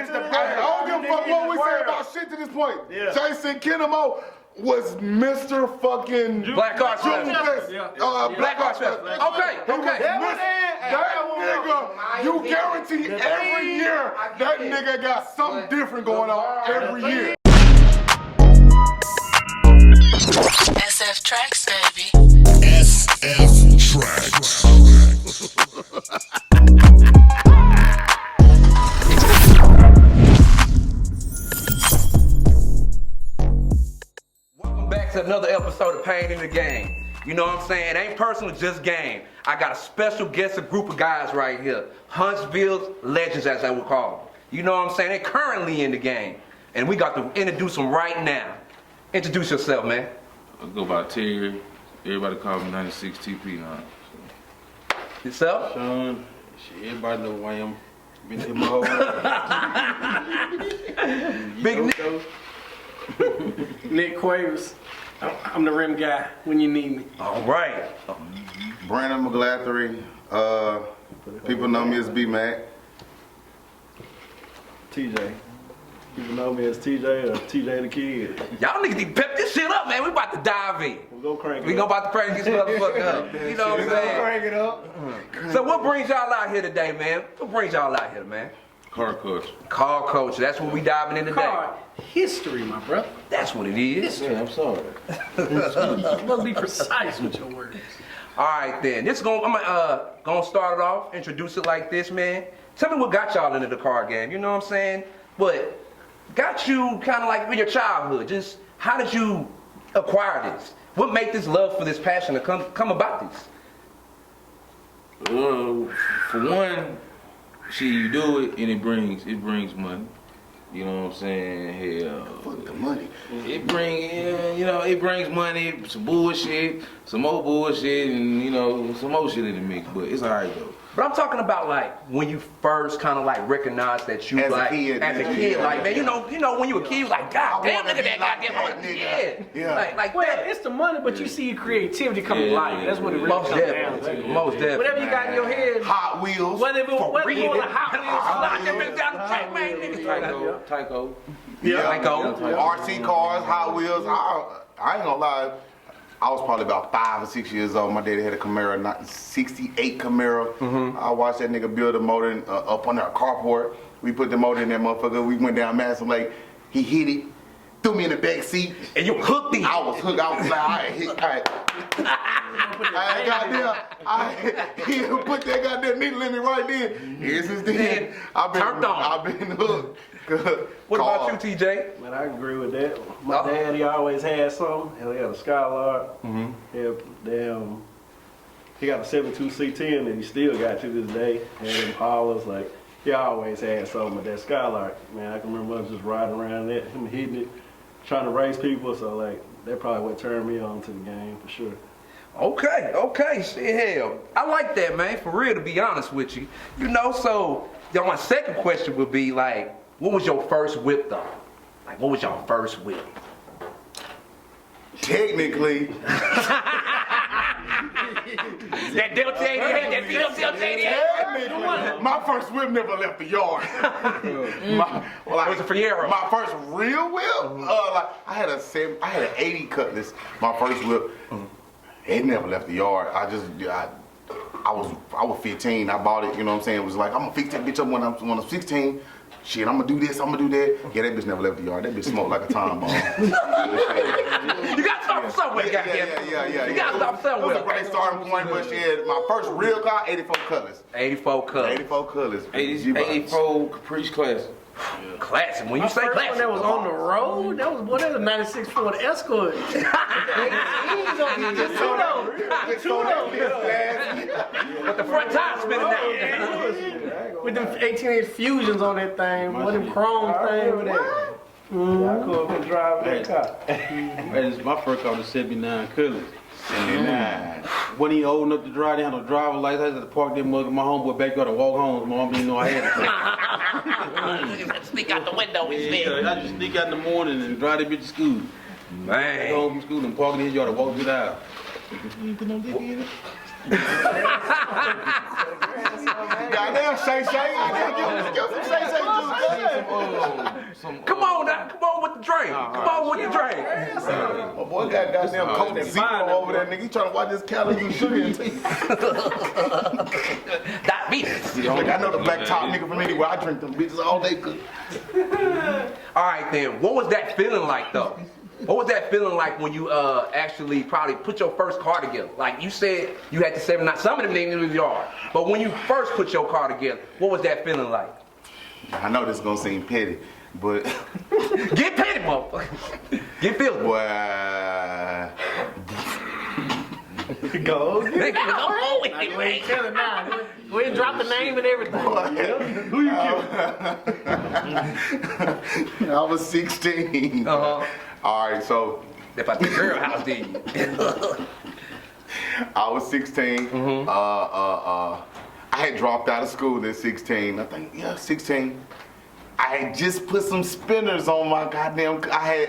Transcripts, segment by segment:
is the best. I don't give a fuck what we say about shit to this point. Yeah. Jason Kinemo was Mr. fucking Black Arts Fest. Black Arts Fest. Okay. That nigga, you guarantee every year that nigga got something different going on every year. SF Tracks, baby. SF Tracks. Welcome back to another episode of Pain in the Game. You know what I'm saying? It ain't personal, just game. I got a special guest, a group of guys right here. Huntsville's legends, as I would call them. You know what I'm saying? They're currently in the game. And we got to introduce them right now. Introduce yourself, man. I go by Terry. Everybody call me 96 TP now. Yourself? Sean, shit, everybody know who I am. Been here my whole life. Big Nick. Nick Quavers. I'm the rim guy when you need me. All right. Brandon McGlathery. People know me as B-Mac. TJ. People know me as TJ or TJ the Kid. Y'all niggas need to pep this shit up, man. We about to dive in. We'll go crank it We about to crank this motherfucker up. You know what I'm saying? Crank it up. So what brings y'all out here today, man? What brings y'all out here, man? Car coach. Car coach. That's what we diving in today. Car history, my brother. That's what it is. Yeah, I'm sorry. Let's be precise with your words. All right, then. I'm gonna start it off. Introduce it like this, man. Tell me what got y'all into the car game. You know what I'm saying? What got you kind of like with your childhood? Just how did you acquire this? What made this love for this passion to come about this? For one, shit, you do it and it brings money. You know what I'm saying? Hell, Fuck the money. it brings money, some bullshit, some more bullshit, and some more shit in the mix. But it's alright though. But I'm talking about like when you first kind of like recognized that you As a like kid, as a man. kid, like man, Yeah. you know when you were a kid, you was like, God damn, look at that goddamn nigga. yeah. Like Well, that. it's the money, but you see your creativity come to Yeah, life. That's what it really Most comes down definitely. to. Most definitely. Whatever you got in your head, Hot Wheels. whether you want a Hot Wheels, Slide that bitch down the track, man, nigga. Tyco. RC cars, Hot Wheels. I ain't gonna lie. I was probably about 5 or 6 years old. My daddy had a Camaro, 68 Camaro. I watched that nigga build a motor up on our carport. We put the motor in that motherfucker. We went down Madison Lake. He hit it, threw me in the back seat. And you hooked him. I was hooked. I was like, he put that goddamn needle in me right then. Ever since then, I've been hooked. What about you, TJ? Man, I agree with that. My daddy always had something. Hell, he had a Skylark. He got a 72 C10 that he still got to this day. Had Impalas, like, he always had something with that Skylark. Man, I can remember us just riding around that, him hitting it, trying to race people. So, like, that probably what turned me on to the game, for sure. Okay, shit, hell. I like that, man, for real, to be honest with you. So my second question would be, like, what was your first whip, though? Like, what was your first whip? Technically, That Delta 80 head, that Delta 80 head? my first whip never left the yard. Was it Fiero? My first real whip, I had an 80 Cutlass. My first whip, it never left the yard. I was 15. I bought it. You know what I'm saying? It was like, I'm gonna fix that bitch up when I'm 16. Shit, I'm gonna do this, I'm gonna do that. Yeah, that bitch never left the yard. That bitch smoked like a time bomb. You gotta start from somewhere, goddamn. Yeah. You gotta start from It was a somewhere. great starting point, but shit, my first real car, 84 Cutlass. 84 Cutlass. 84 Cutlass. 84 Caprice Classic. Classic. When you my say first classic. one that was on the road, that was a 96 Ford Escort. But the front tire spinning now. With them 18-inch fusions on that thing, with them chrome thing with that. I couldn't drive that car. My first car was a 79 Cutlass. 79. When he old enough to drive, they had no driver's license. I had to park that mug in my homeboy backyard and walk home. My mom didn't know I had it. Sneak out the window and I just sneak out in the morning and drive that bitch to school. Go Man. home from school and park in his yard and walk it out. Goddamn Shay Shay. Give some Shay Shay juice. Come on now, come on with the drink. Come on with the drink. My boy got goddamn Coke Zero over there, nigga. He trying to watch his calories and sugar intake. Diabetes. Like, I know the black top nigga from anywhere. I drink them bitches all day. All right then, what was that feeling like though? What was that feeling like when you actually probably put your first car together? Like you said, you had to save not some of them things in the yard, but when you first put your car together, what was that feeling like? I know this is gonna seem petty, but Get petty, motherfucker. Get feeling. boy, Go. Nigga, go home with Go it, ahead man. and tell it now. Go ahead and drop the name and everything. Who you killing? I was 16. Uh-huh. All right, so If I the girl house, did you? I was 16. I had dropped out of school at 16. I think, 16. I had just put some spinners on my goddamn. I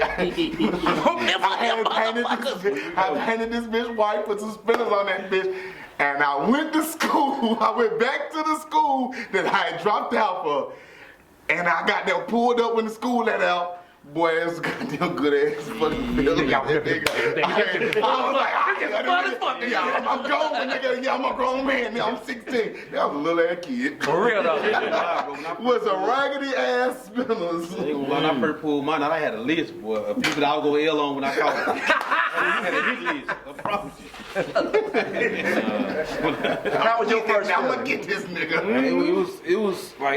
painted this bitch white, put some spinners on that bitch, and I went to school. I went back to the school that I had dropped out for, and I got there pulled up when the school let out. Boy, it was a goddamn good ass fucking feeling. I was like, I'm grown, nigga. Yeah, I'm a grown man. Now I'm 16. That was a little ass kid. For real though. Was a raggedy ass spinners. When I first pulled mine, I had a list, boy, of people that I was gonna L on when I called them. I had a hit list, I promise you. How was your first I'm gonna feeling? get this nigga. It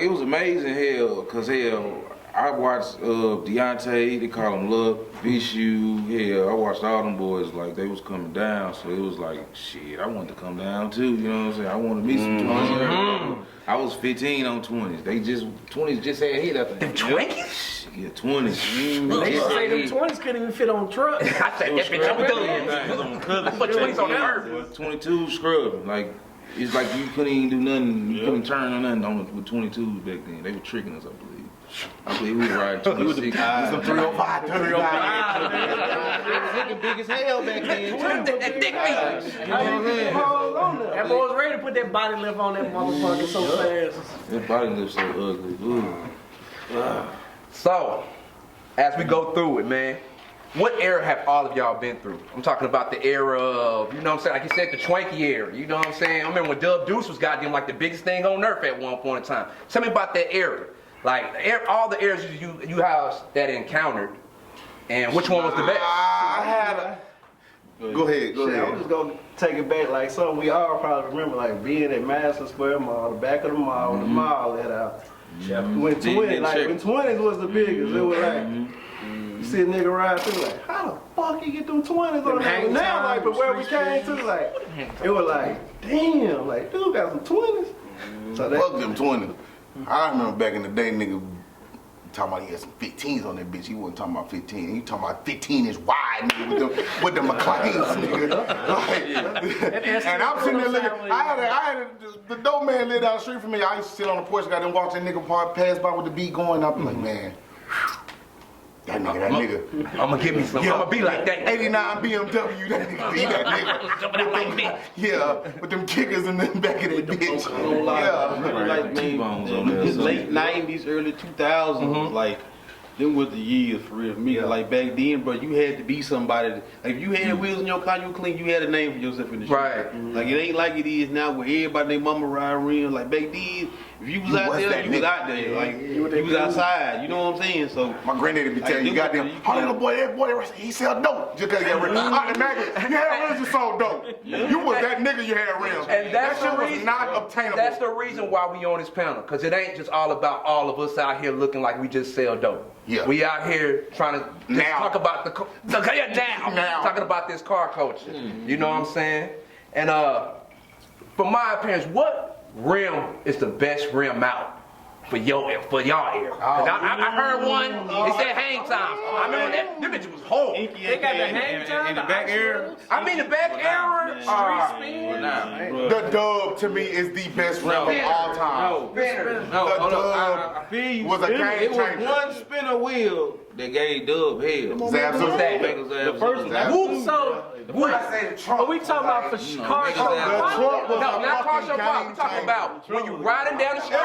was amazing hell, cause hell, I watched Deontay, they call him Love, Bishu, hell, I watched all them boys like they was coming down, so it was like, shit, I wanted to come down too, you know what I'm saying? I wanted to meet some 20s. I was 15 on 20s. 20s just had hit, I think. Them 20s? Yeah, 20s. They say them 20s couldn't even fit on trucks. I said that bitch, I'm done. Put 20s on the earth. 22 scrubbing, like, it's like you couldn't even do nothing, you couldn't turn on nothing on with 22s back then. They were tricking us, I believe. I believe we were riding 26. Some 305, 305. Looking big as hell back then. That dick meat. That boy was ready to put that body lift on that motherfucker so fast. That body looks so ugly. Ooh. So, as we go through it, man, what era have all of y'all been through? I'm talking about the era of, you know what I'm saying, like you said, the Twanky era, you know what I'm saying? I remember when Dub Deuce was goddamn like the biggest thing on earth at one point in time. Tell me about that era. Like, all the eras you have that encountered, and which one was the best? I had a... Go ahead. Shit, I'm just gonna take it back like something we all probably remember, like being at Madison Square Mall, the back of the mall, the mall let out. When 20s was the biggest, it was like you see a nigga ride through like, how the fuck you get them 20s on that? Now like, but where we came to, like, it was like, damn, like dude got some 20s. So Fuck them 20s. I remember back in the day, nigga talking about he had some 15s on that bitch. He wasn't talking about 15. He talking about 15-inch wide, nigga, with the McLeans, nigga. Like, and I'm sitting there looking. I had the dope man lived down the street from me. I used to sit on the porch, got them watch that nigga pass by with the beat going. I'm like, man. That nigga. I'm gonna give me some. Yeah. I'm gonna be like that. 89 BMW, that nigga be that nigga. Jumping out like me. Yeah, with them kickers in the back of that bitch. Yeah, like T-bones on man, there, this so- late 90s, early 2000s, like them was the years for real for me. Like back then, bro, you had to be somebody. Like if you had wheels in your car, you were clean. You had a name for yourself in the street. Right. Like it ain't like it is now, where everybody their mama ride around. Like back then, if you was out was there, that you was nigga. out there. Like you was outside. You know what I'm saying? So My granddaddy be telling you, Like, goddamn, you oh, little boy, that boy, he sell dope. Just cause he got rims. Automatically, you had rims, you sold dope. You was that nigga, you had rims. And that's that shit the was reason. not obtainable. That's the reason why we on this panel, cause it ain't just all about all of us out here looking like we just sell dope. Yeah. We out here trying to just Now. talk about now talking about this car culture. You know what I'm saying? And from my opinion, what rim is the best rim out for y'all era? Cause I heard one. They said hang time. I remember that. Them bitch was whole. They got the hang time. In the back area? I mean the back era. The dub to me is the best rim of all time. No, The hold dub on. I feel you. was a game It was changer. one spinner wheel that gave Dub hell. Zab Zulu. The first one. So, are we talking about for car niggas show? that- No, not car show pop. We talking about when you riding down the street.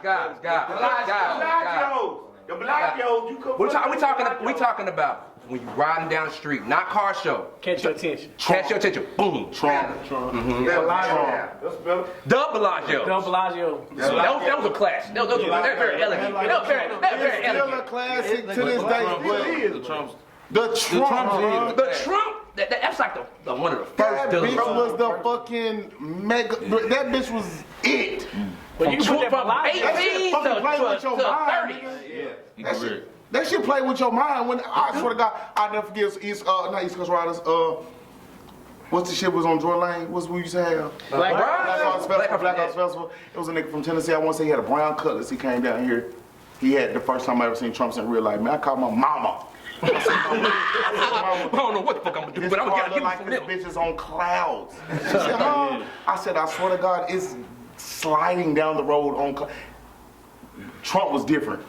Guys. The black yo, you come. We talking about when you riding down the street, not car show. Catch your attention. Catch your attention. Boom. Trump. That's better. Dub Bellagio. Del Bellagio. That was a class. That was very elegant. That was very Still a elegant. classic to this day. The Trumps. The Trump. The Trump. That's like the one of the first That dealers. bitch was the fucking mega. That bitch was it. But you can put that From Bellagio. 18 fucking play with to your mind, 30. He That career. shit, that shit play with your mind. When I swear to God, I never forget not East Coast Riders. What's the shit was on Joy Lane? What's we used to have? Black Black Arts Festival. It was a nigga from Tennessee. I want to say he had a brown cutlass. He came down here. He had the first time I ever seen Trump in real life. Man, I called my mama. I don't know what the fuck I'm gonna do, This but I'm car gonna give look you like some this milk. bitch is on clouds. She said, Mom. I said, I swear to God, it's sliding down the road on clouds. Trump was different.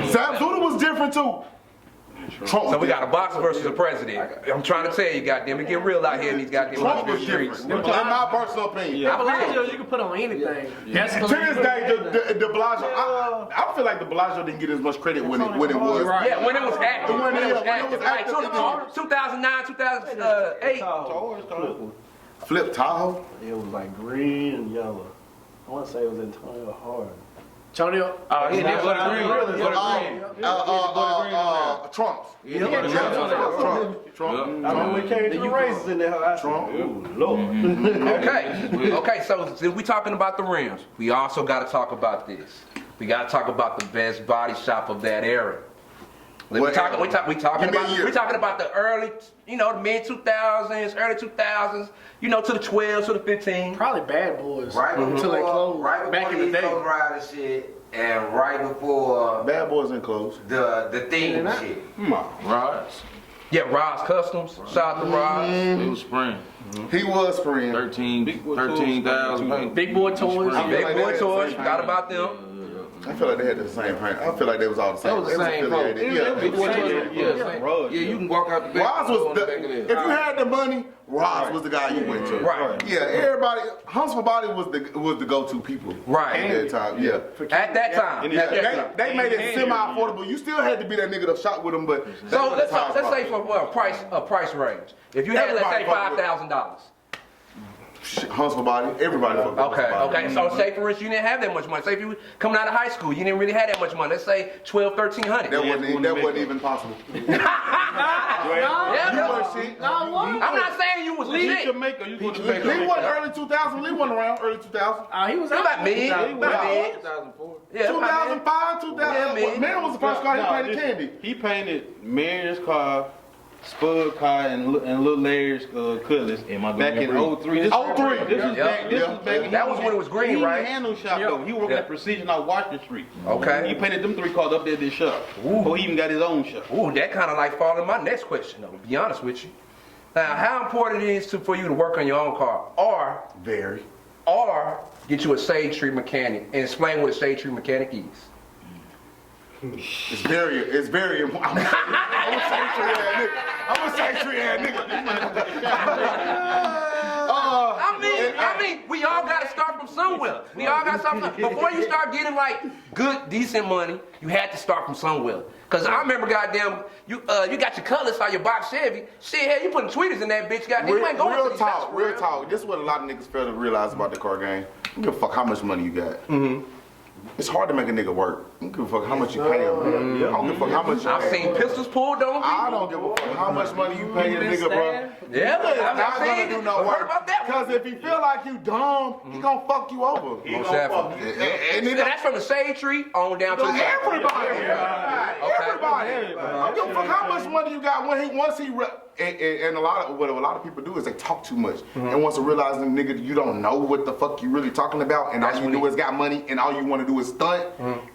Zab Zulu was different too. Trump was So we got a different. boxer versus a president. I'm trying to tell you, goddamn, it get real out here in these goddamn Trump was Huntsville different. streets. In my personal opinion. I believe Bellagio, it. you can put on anything. That's To this day, the Bellagio, I feel like the Bellagio didn't get as much credit when it was. Yeah, when it was active. When it was active. Like 2009, 2008. Flip Tahoe. It was like green and yellow. I want to say it was Antonio Harding. Antonio. Oh, he did butter green. Trumps. Trump. I mean, we came to the races in there. I said, Trump. ooh, Lord. Okay, so since we talking about the rims, we also got to talk about this. We got to talk about the best body shop of that era. We What talking era? Give me a year. about the early, the mid 2000s, early 2000s, to the 12s, to the 15. Probably Bad Boys. Right Until they before, closed. right Back in before the the day. Ghost Rider shit, and right before Bad Boys and clothes. the theme shit. Rods. Yeah, Ross Customs. Shout out to Ross. It was spring. He was spraying. 13,000. Big Boy Toys. I feel Big like Boy they Toys, had the same forgot about them. I feel like they had the same print. I feel like they was all the same. That was the same affiliated. Big Boy Toys. Yeah, you can walk out the back. Ross was if you had the money, Ross was the guy you went to. Right. Yeah, everybody. Huntsville Body was the go-to people. Right. At that time. Yeah. At that time. They made it semi-affordable. You still had to be that nigga to shop with them, but So let's say for a price range. If you had, let's say, $5,000. Huntsville Body, everybody fucked with Huntsville Body. Okay. So say for instance, you didn't have that much money. Say if you were coming out of high school, you didn't really have that much money. Let's say $1,200, $1,300. That wasn't even possible. Yeah, You wasn't shit. I'm not saying you was Lee legit. Jamaica, you go to Jamaica. Lee wasn't early 2000. Lee wasn't around early 2000. He was You're about mid. He was About mid. 2004. Yeah, about mid. 2005, 2000. Yeah, Man was the first car he painted candy. He painted Mary's car, Spud car, and Little Larry's cutlass back in 03. This was back. That was when it was green, He right? didn't have no shop though. He worked at Precision on Washington Street. Okay. He painted them 3 cars up there at this shop. Before he even got his own shop. Ooh, that kind of like fall in my next question, though, to be honest with you. Now, how important it is for you to work on your own car, or Very. get you a Shade Tree mechanic and explain what a Shade Tree mechanic is? It's very important. I'm a Shade Tree ass nigga. I mean, we all got to start from somewhere. We all got to start from before you start getting like good, decent money. You had to start from somewhere. Cause I remember, goddamn, you got your colors on your box Chevy. Shit, hell, you putting tweeters in that bitch. Goddamn, you ain't going to these houses, Real talk. This is what a lot of niggas fail to realize about the car game. I don't give a fuck how much money you got. It's hard to make a nigga work. I don't give a fuck how much you pay him. I don't give a fuck how much you I've pay seen him. pistols pulled on I people. don't give a fuck how much money you pay a nigga, bro. Yeah, He's I've not gonna seen do it. no Heard work. about that one. Because if he feel like you dumb, he gonna fuck you over. Most definitely. And And that's from the Shade Tree on down to the everybody. Okay. Everybody. I don't give a fuck how much money you got and a lot of people do is they talk too much and once they realize nigga you don't know what the fuck you really talking about and all you do is got money and all you want to do is stunt,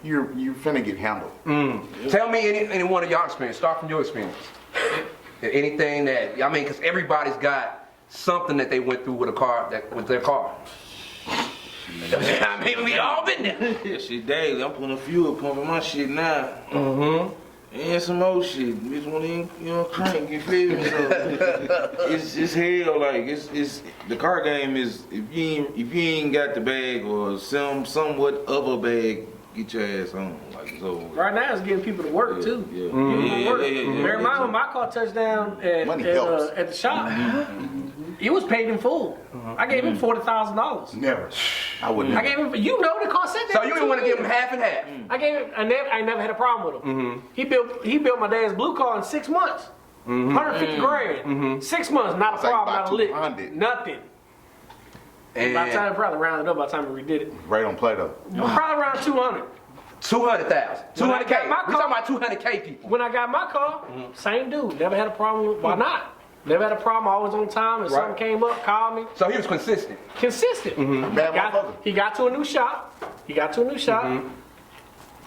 you finna get handled. Tell me any one of y'all experience. Start from your experience. Anything that because everybody's got something that they went through with a car with their car. I mean, we all been there. That shit daily. I'm putting a fuel pump in my shit now. Mm-hmm. And some old shit. Bitch wanna, you know, crank, you feel me? So it's hell, like it's the car game is if you ain't got the bag or somewhat of a bag, get your ass on. Like it's over. Right now, it's getting people to work too. Yeah. Bear in mind, when my car touched down at the shop, it was paid in full. I gave him $40,000. Never. I wouldn't. I gave him, you know, the car said that. So you didn't want to give him half and half? I gave him. I never had a problem with him. He built my dad's blue car in 6 months. 150 grand. 6 months, not a problem, not a lick, nothing. And by the time probably rounded up, by the time we redid it, Right on Play-Doh. probably around 200. 200,000. 200K. My We talking about 200K people. When I got my car, same dude, never had a problem with. Why not? Never had a problem. Always on time. If something came up, called me. So he was consistent. Consistent. He got to a new shop.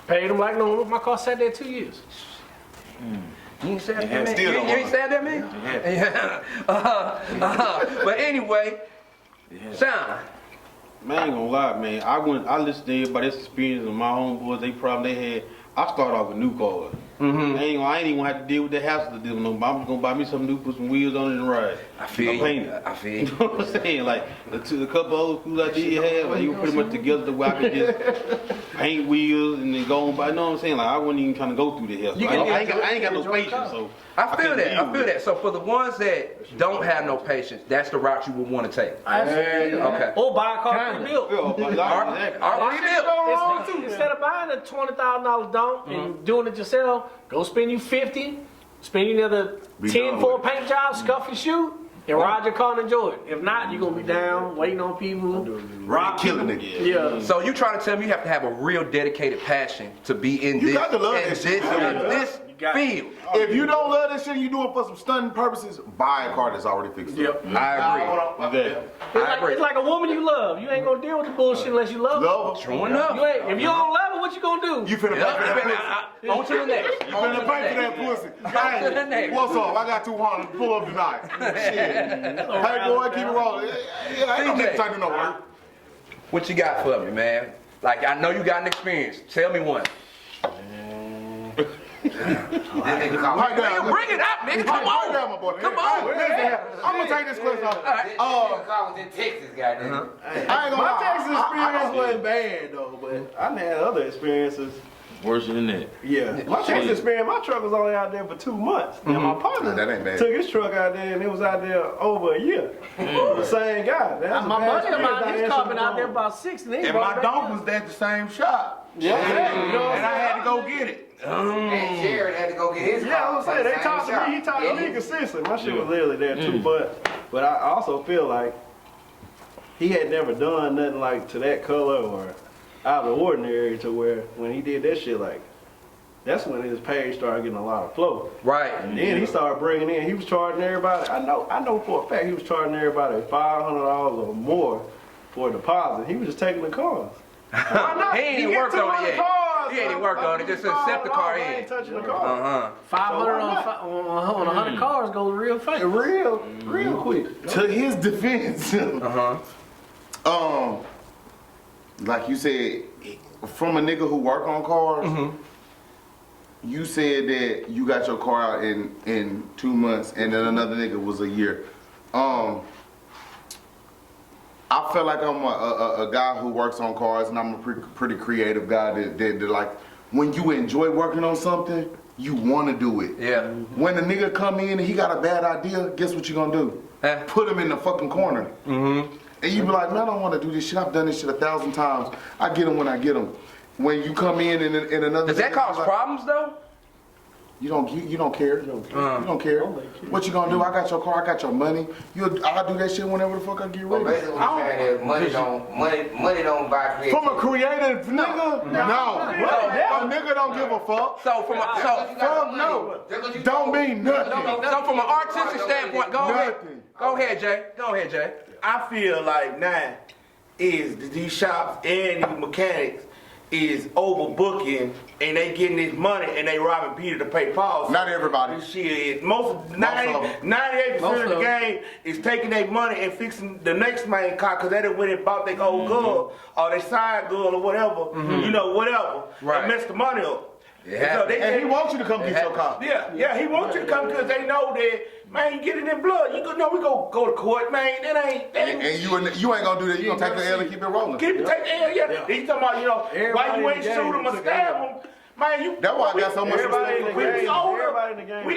Paid him like normal. My car sat there 2 years. You ain't sad that man? Still You don't ain't sad that man? Yeah. But anyway, Sean. Man, I ain't gonna lie, man. I listened to everybody's experience and my homeboys, they probably had. I started off with new cars. I ain't even gonna have to deal with the hassle to deal with them. I'm just gonna buy me some new, put some wheels on it and ride. I feel you. Paint it. I feel You you. know what I'm saying? Like the couple old schools I did have, like you were pretty much together to where I could just paint wheels and then go on by. You know what I'm saying? Like I wasn't even trying to go through the hassle. I ain't got no patience, so I feel couldn't that. deal I feel with that. it. So for the ones that don't have no patience, that's the route you would want to take. Absolutely. Okay. Or buy a car pre-built. Already built. Instead of buying a $20,000 dump and doing it yourself, go spend you $50, spend you another Be 10 done for a with paint job, scuff your shoe, and ride your car and enjoy it. If not, you're gonna be down, waiting on people. Rock killing it. Yeah. So you trying to tell me you have to have a real dedicated passion to be in You this, got to love in that shit. this field. If you don't love this shit and you do it for some stunning purposes, buy a car that's already fixed up. I agree. It's like a woman you love. You ain't gonna deal with the bullshit unless you love her. Love her. True enough. If you don't love her, what you gonna do? You finna pay for that pussy. On to the next. You finna pay for that pussy. On to the next. What's up? I got 200. Pull up tonight. Shit. Hey boy, keep it rolling. Yeah, I ain't gonna take no work. What you got for me, man? Like I know you got an experience. Tell me one. Pipe down. Bring it up, nigga. Come Pipe on. down, my boy. Come on. Listen, I'm gonna take this question off. Car was in Texas, goddamn. I ain't gonna My lie. Texas experience wasn't bad though, but I done had other experiences. Worse than that. Yeah, my Texas experience, my truck was only out there for 2 months. And my partner That ain't bad. took his truck out there and it was out there over a year. The same guy. That's a My bad buddy of mine, experience. his car been out there about 6 and he And brought my it back dog in. was at the same shop. Yeah, you know what And I I'm had to saying? go get it. And Jared had to go get his Yeah, car. I'm saying they Same talked to shop. me. He talked to me Yeah. consistent. My shit was literally there too, but I also feel like he had never done nothing like to that color or out of the ordinary to where when he did that shit, like that's when his page started getting a lot of flow. Right. And then he started bringing in. He was charging everybody. I know for a fact he was charging everybody $500 or more for a deposit. He was just taking the cars. Why not? He ain't You even get worked on it 200 yet. cars, He ain't even so worked on it. Just accept the car I in. ain't touching the car. 500 So why on 100 cars goes real fast. Real quick. To his defense, like you said, from a nigga who work on cars, you said that you got your car out in 2 months, and then another nigga was a year. I feel like I'm a guy who works on cars, and I'm a pretty creative guy that like, when you enjoy working on something, you want to do it. Yeah. When a nigga come in and he got a bad idea, guess what you gonna do? Put him in the fucking corner. And you be like, man, I don't want to do this shit. I've done this shit 1,000 times. I get them when I get them. When you come in and another... Does that cause problems though? You don't care. You don't care. What you gonna do? I got your car. I got your money. I'll do that shit whenever the fuck I get Well, ready. basically, what you're saying is money don't buy creativity. From a creative nigga, no. A nigga don't give a fuck. So from a Fuck no. Don't mean nothing. so from an artistic standpoint, go ahead. Nothing. Go ahead, Jay. Go ahead, Jay. I feel like now is that these shops and these mechanics is overbooking and they getting this money and they robbing Peter to pay Paul. So Not everybody. Shit, Most of 98% of the game is taking their money and fixing the next main car because they done went and bought their old girl or their side girl or whatever, you know, whatever, and messed the money up. And he wants you to come get your car. Yeah, he wants you to come because they know that, man, you get it in blood. You go, no, we go to court, man. That ain't. And you ain't gonna do that. You gonna take the L and keep it rolling. Take the L, yeah. He's talking about, you know, why you ain't shoot him or stab him. Man, you. That's why I got so much respect for We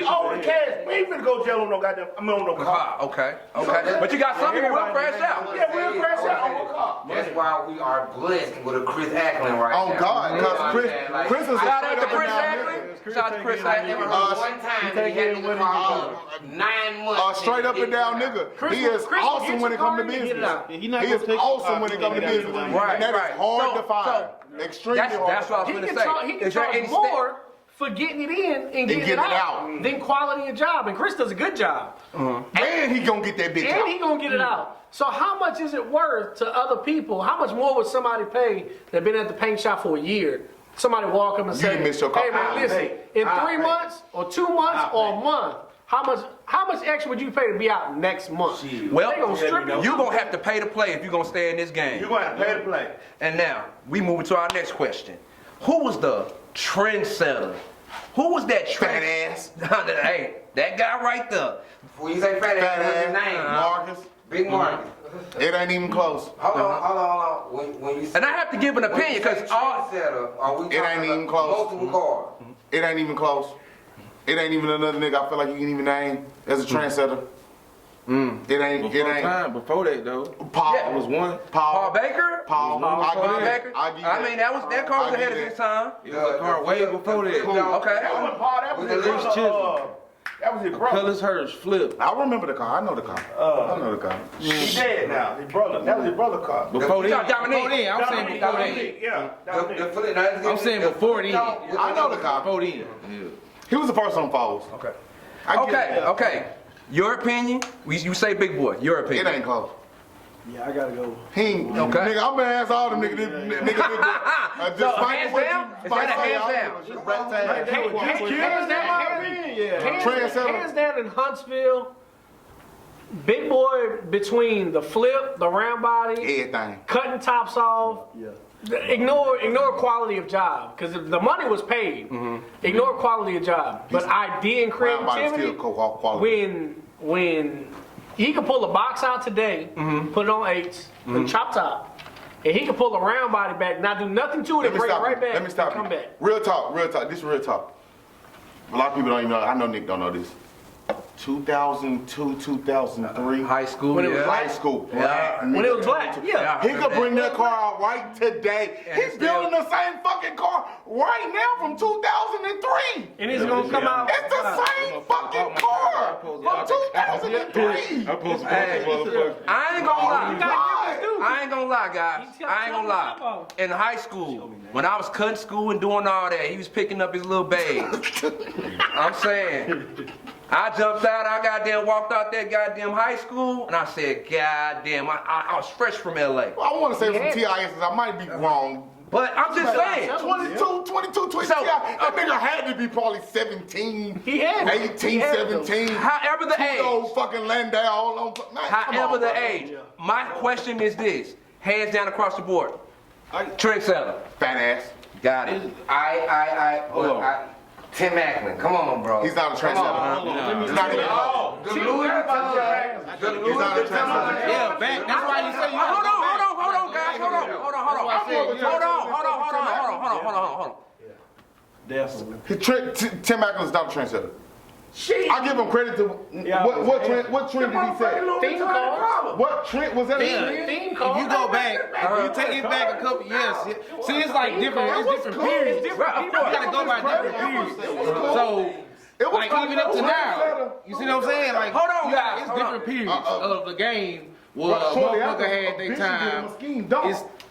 owe the cash. We ain't finna go jail on no goddamn. I mean, on no car. Okay. But you got some people will crash out. Yeah, we'll crash out on a car. That's why we are blessed with a Chris Ackland right now. Oh God, because Chris is Shout out to Chris Ackland. Shout out to Chris Ackland. One time he had the car 9 months. Straight up and down nigga. He is awesome when it comes to business. He is awesome when it comes to business. And that is hard to find. Extremely hard. That's what I was gonna say. He can charge more for getting it in and getting it out than quality of job. And Chris does a good job. And he gonna get that bitch out. And he gonna get it out. So how much is it worth to other people? How much more would somebody pay that been at the paint shop for a year? Somebody walk up and say, hey man, listen, in 3 months or 2 months or a month, how much extra would you pay to be out next month? Well, you're gonna have to pay to play if you're gonna stay in this game. You're gonna have to pay to play. And now we move to our next question. Who was the trendsetter? Who was that Fat ass. Hey, that guy right there. When you say fat ass, what's his name? Marcus. Big Marcus. It ain't even close. Hold on. When you And I have to give an opinion because all it ain't even close. Multiple cars. It ain't even close. It ain't even another nigga I feel like you can even name as a trendsetter. It ain't. Time before that though. Paul. Yeah. It was one. Paul Baker. Paul Baker. I mean, that car was ahead of his time. It was a car way before that. Okay. That wasn't Paul. That was his brother. That was his brother. Colors Hirsch flip. I remember the car. I know the car. I know the car. He's dead now. His brother. That was his brother car. Before then. Dominique. Before then. I'm saying before then. Yeah. I'm saying before then. I know the car. Before then. He was the first on Foles. Okay. Okay. Your opinion? You say Big Boy. Your opinion. It ain't close. Yeah, I gotta go. He ain't. Okay. Nigga, I'm gonna ask all them niggas. So hands down? Is that a hands down? Hands down in Huntsville. Big Boy between the flip, the round body, Everything. cutting tops off. Yeah. Ignore quality of job because the money was paid. Ignore quality of job, but idea and Round body creativity. still quality. When he could pull a box out today, put it on 8s, and chop top, and he could pull a round body back, not do nothing to it, and bring it right back. Let me stop and come you. back. Real talk. This is real talk. A lot of people don't even know. I know Nick don't know this. 2002, 2003. High school. When it was High school. Yeah. When it was black, yeah. He could bring that car out right today. He's building the same fucking car right now from 2003. And it's gonna come out. It's the same fucking car from 2003. I ain't gonna lie. I ain't gonna lie, guys. I ain't gonna lie. In high school, when I was cutting school and doing all that, he was picking up his little babe. I'm saying, I jumped out, I goddamn walked out that goddamn high school, and I said, goddamn, I was fresh from LA. Well, I want to say some TISs, I might be wrong. But I'm just saying. 22, that nigga had to be probably 17, He had 18, 17. However the age. Old fucking Landau all on. However the age. My question is this. Hands down across the board. Trendsetter. Fat ass. Got it. Tim Ackland, come on, bro. He's not a trendsetter. He's not even close. The Louis Vuitton. He's not a trendsetter. Yeah, back. That's why you say you Hold on, guys. Hold on. Definitely. Tim Ackland's not a trendsetter. I give him credit to what trend did he say? Theme cars. What trend was that? Theme cars. If you go back, if you take it back a couple years, see, it's like different. It's different periods. You gotta go by different periods. So. Like even up to now, you see what I'm saying? Like, hold on, guys. It's different periods of the game where a motherfucker had their time.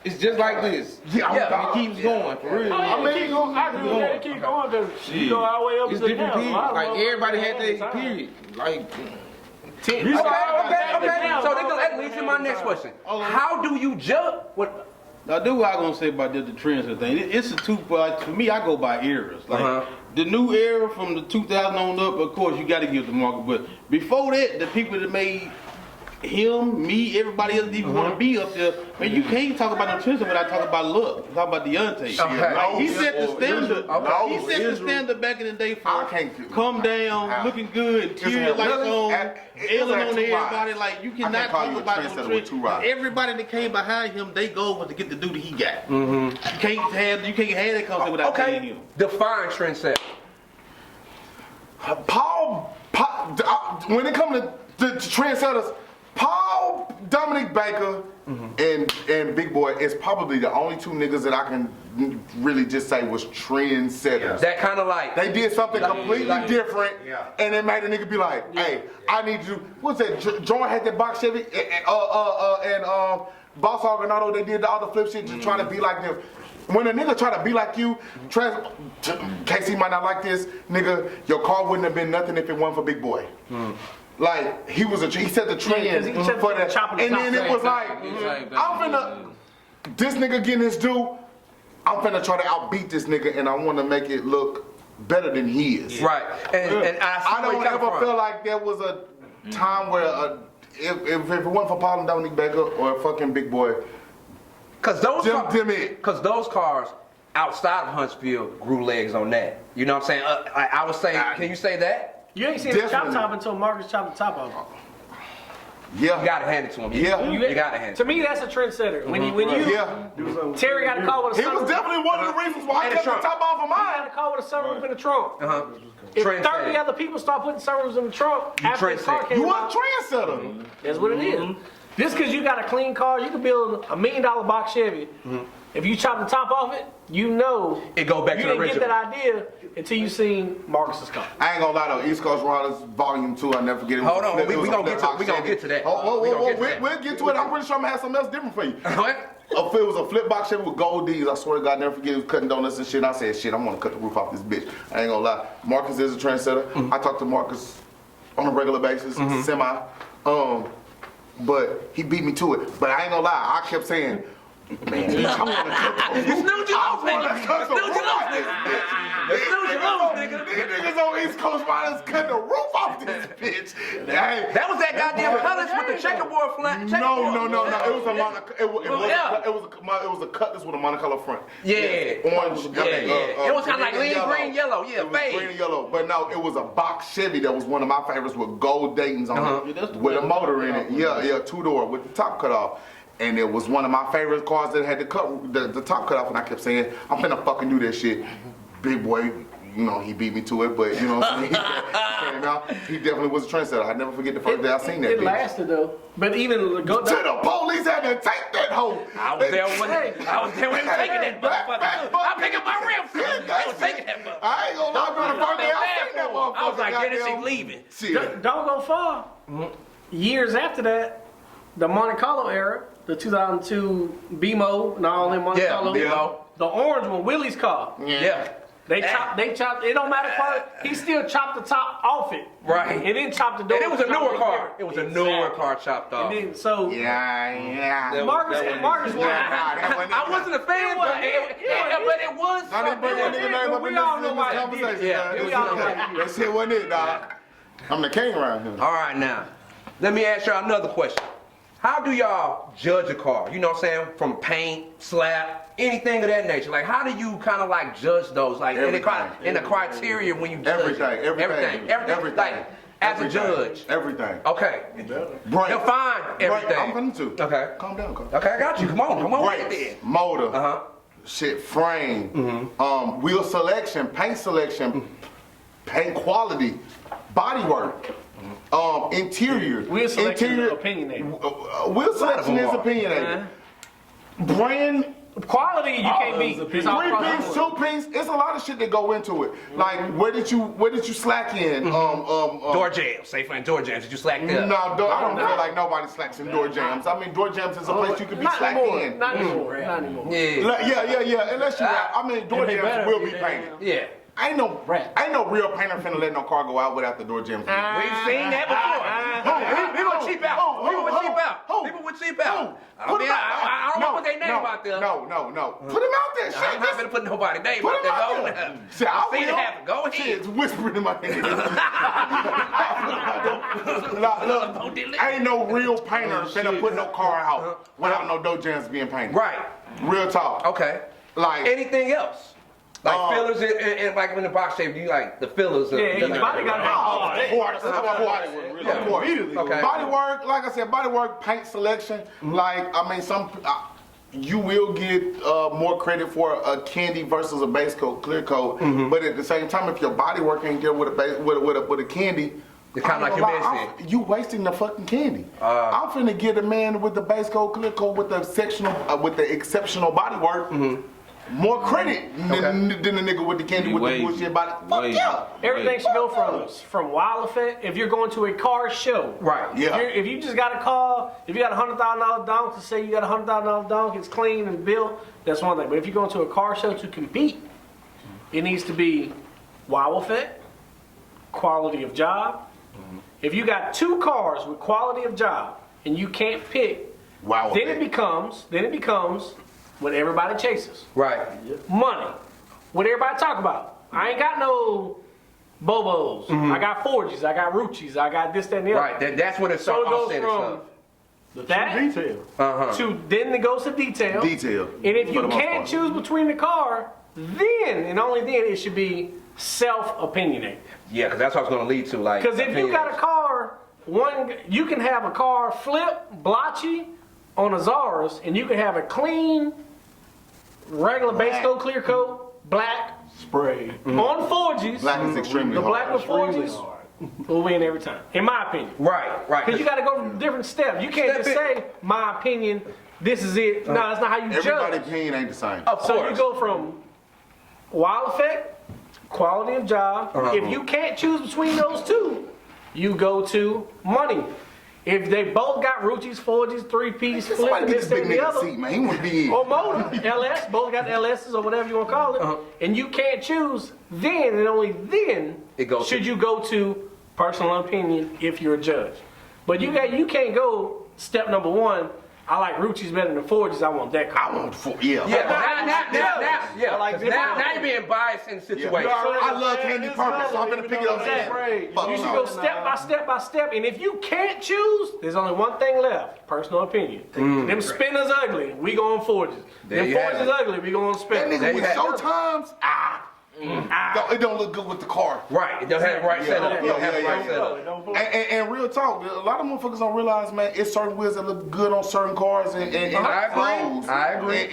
It's just like this. Yeah. It keeps going for real. I agree with that. It keep going because you go all the way up It's to different now. periods. Like everybody had their period. Like. Okay. So that leads to my next question. How do you judge? Now, do what I'm gonna say about the trends and thing. It's a like for me, I go by eras. Like the new era from the 2000 on up, of course, you got to give the market. But before that, the people that made him, me, everybody else even want to be up there. Man, you can't talk about no trends without talking about look. Talk about Deontay. Okay. Like, he set the standard. Okay. He set the standard back in the day for I can't come down, looking good, tear lights on, ailing on everybody. Like you cannot talk about no trends. Everybody that came behind him, they go was to get the dude that he got. You can't have that concept without paying him. Define trendsetter. Paul, when it comes to the trendsetters, Paul, Dominic Baker, and Big Boy is probably the only two niggas that I can really just say was trendsetters. That kind of like they did something completely different, and it made a nigga be like, "Hey, I need to." What's that? Jordan had that box Chevy, and Boss Hog and Auto. They did all the flip shit, just trying to be like them. When a nigga try to be like you, Casey might not like this, nigga. Your car wouldn't have been nothing if it wasn't for Big Boy. Like he set the trend for that, and then it was like, I'm finna, this nigga getting his due. I'm finna try to outbeat this nigga, and I want to make it look better than he is. Right, and I don't ever feel like there was a time where if it wasn't for Paul and Dominic Baker or fucking Big Boy, cause those cars outside of Huntsville grew legs on that. You know what I'm saying? I would say, can you say that? You ain't seen the chop top until Marcus chopped the top off. Yeah, you gotta hand it to him. Yeah, you gotta hand it. To me, that's a trendsetter. When you Terry got a call with a sunroof. He was definitely one of the reasons why I kept the top off of mine. He got a call with a sunroof in the trunk. If 30 other people start putting sunroofs in the trunk after the car came out, you a trendsetter. That's what it is. Just because you got a clean car, you can build $1 million box Chevy. If you chop the top off it, you know it go back to the original. You didn't get that idea until you seen Marcus's car. I ain't gonna lie though, East Coast Riders Volume 2, I'll never forget it. Hold on, we gonna get to that. We'll get to it. I'm pretty sure I'm gonna have something else different for you. If it was a flip box Chevy with gold D's, I swear to God, never forget it was cutting donuts and shit. I said, shit, I'm gonna cut the roof off this bitch. I ain't gonna lie. Marcus is a trendsetter. I talk to Marcus on a regular basis, semi. But he beat me to it. But I ain't gonna lie, I kept saying, man, I want to cut the roof. You snooze your off, nigga. These niggas on East Coast Riders cutting the roof off this bitch. That was that goddamn colors with the checkerboard flat. No. It was a it was a cutlass with a monocolor front. Yeah. Orange. It was kind of like lean green, yellow. Yeah, fade. Green and yellow. But no, it was a box Chevy that was one of my favorites with gold Daytons on it, with a motor in it. Yeah, 2-door with the top cut off. And it was one of my favorite cars that had the top cut off, and I kept saying, I'm finna fucking do that shit. Big Boy, you know, he beat me to it, but you know what I'm saying? He came out. He definitely was a trendsetter. I never forget the first day I seen that bitch. It lasted though. But even to the police had to take that hoe. I was there when he was taking that motherfucker. I picked up my rims. They was taking that motherfucker. I ain't gonna lie, bro. The first day I seen that motherfucker. I was like, get this shit leaving. Don't go far. Years after that, the Monte Carlo era, the 2002 BMO, and all them Monte Carlo. The orange one, Willie's car. Yeah. They chopped, it don't matter part, he still chopped the top off it. Right. And then chopped the door. And it was a newer car. It was a newer car chopped off. And then, so. Yeah. Marcus won. I wasn't a fan, but it was something. We all know why he did it. Yeah, we all know why he did it. That shit wasn't it, dog. I'm the king around here. All right, now, let me ask y'all another question. How do y'all judge a car? You know what I'm saying? From paint, slap, anything of that nature. Like, how do you kind of like judge those? Like, in the criteria when you judge everything. Like, as a judge. Everything. Okay. Brakes. Define everything. I'm finna to. Okay. Calm down. Okay, I got you. Come on. Brakes, motor, shit, frame, wheel selection, paint selection, paint quality, body work. Interior. Wheel selection is opinionated. Wheel selection is opinionated. Brand quality you can't beat. 3-piece, 2-piece. It's a lot of shit that go into it. Like where did you slack in? Door jams. Say for door jams. Did you slack there? No, I don't feel like nobody slacks in door jams. I mean, door jams is a place you can be slack in. Not anymore. Yeah. Unless you, I mean, door jams will be painted. Yeah. ain't no real painter finna let no car go out without the door jams. We've seen that before. People would cheap out. People would cheap out. People would cheap out. I don't want to put their name out there. No. Put him out there. Shit, I'm not gonna put nobody's name out there. Go. See, I've seen it happen. Go ahead. Shit, it's whispering in my head. Look, ain't no real painter finna put no car out without no door jams being painted. Right. Real talk. Okay. Like anything else? Like fillers and like in the box shape, you like the fillers. Body got Body work, like I said, body work, paint selection. Like I mean, you will get more credit for a candy versus a base coat, clear coat. But at the same time, if your body work ain't good with a candy, it's kind of like your man said. You wasting the fucking candy. I'm finna get a man with the base coat, clear coat, with the exceptional body work. More credit than the nigga with the candy with the bullshit body. Fuck yeah. Everything should go from wild effect. If you're going to a car show, right? Yeah. If you just got a car, if you got $100,000 donk to say you got $100,000 donk, it's clean and built. That's one thing. But if you're going to a car show to compete, it needs to be wow effect, quality of job. If you got two cars with quality of job and you can't pick, wow, then it becomes what everybody chases. Right. Money. What everybody talk about. I ain't got no Bobos. I got Forges. I got Ruchis. I got this, that, and the other. Right. That's what it's so it goes from that detail. to then it goes to detail. And if you can't choose between the car, then and only then it should be self-opinionated. Yeah, because that's what I was going to lead to. Like, because if you got a car, you can have a car flip, blotchy on a Zara's, and you can have a clean, regular base coat, clear coat, black spray on Forges. Black is extremely the hard. black with Forges will win every time, in my opinion. Right. Because you got to go through different steps. You can't just say, my opinion, this is it. No, that's not how you judge. Everybody's opinion ain't the same. Of course. So you go from wild effect, quality of job. If you can't choose between those two, you go to money. If they both got Ruchis, Forges, 3-piece, flip, this, and the other, seat, man. He want to be in. or motor, LS, both got LSs or whatever you want to call it, and you can't choose, then and only then should you go to personal opinion if you're a judge. But you can't go step number one. I like Ruchis better than Forges. I want that car. I want yeah. Now you're being biased in the situation. I love candy purple, so I'm gonna pick it up. You should go step by step, and if you can't choose, there's only one thing left: personal opinion. Them spinners ugly, we going Forges. Them Forges ugly, we going spinners. That nigga with Showtimes, it don't look good with the car. Right, it don't have the right setup. And real talk, a lot of motherfuckers don't realize, man, it's certain wheels that look good on certain cars and I agree.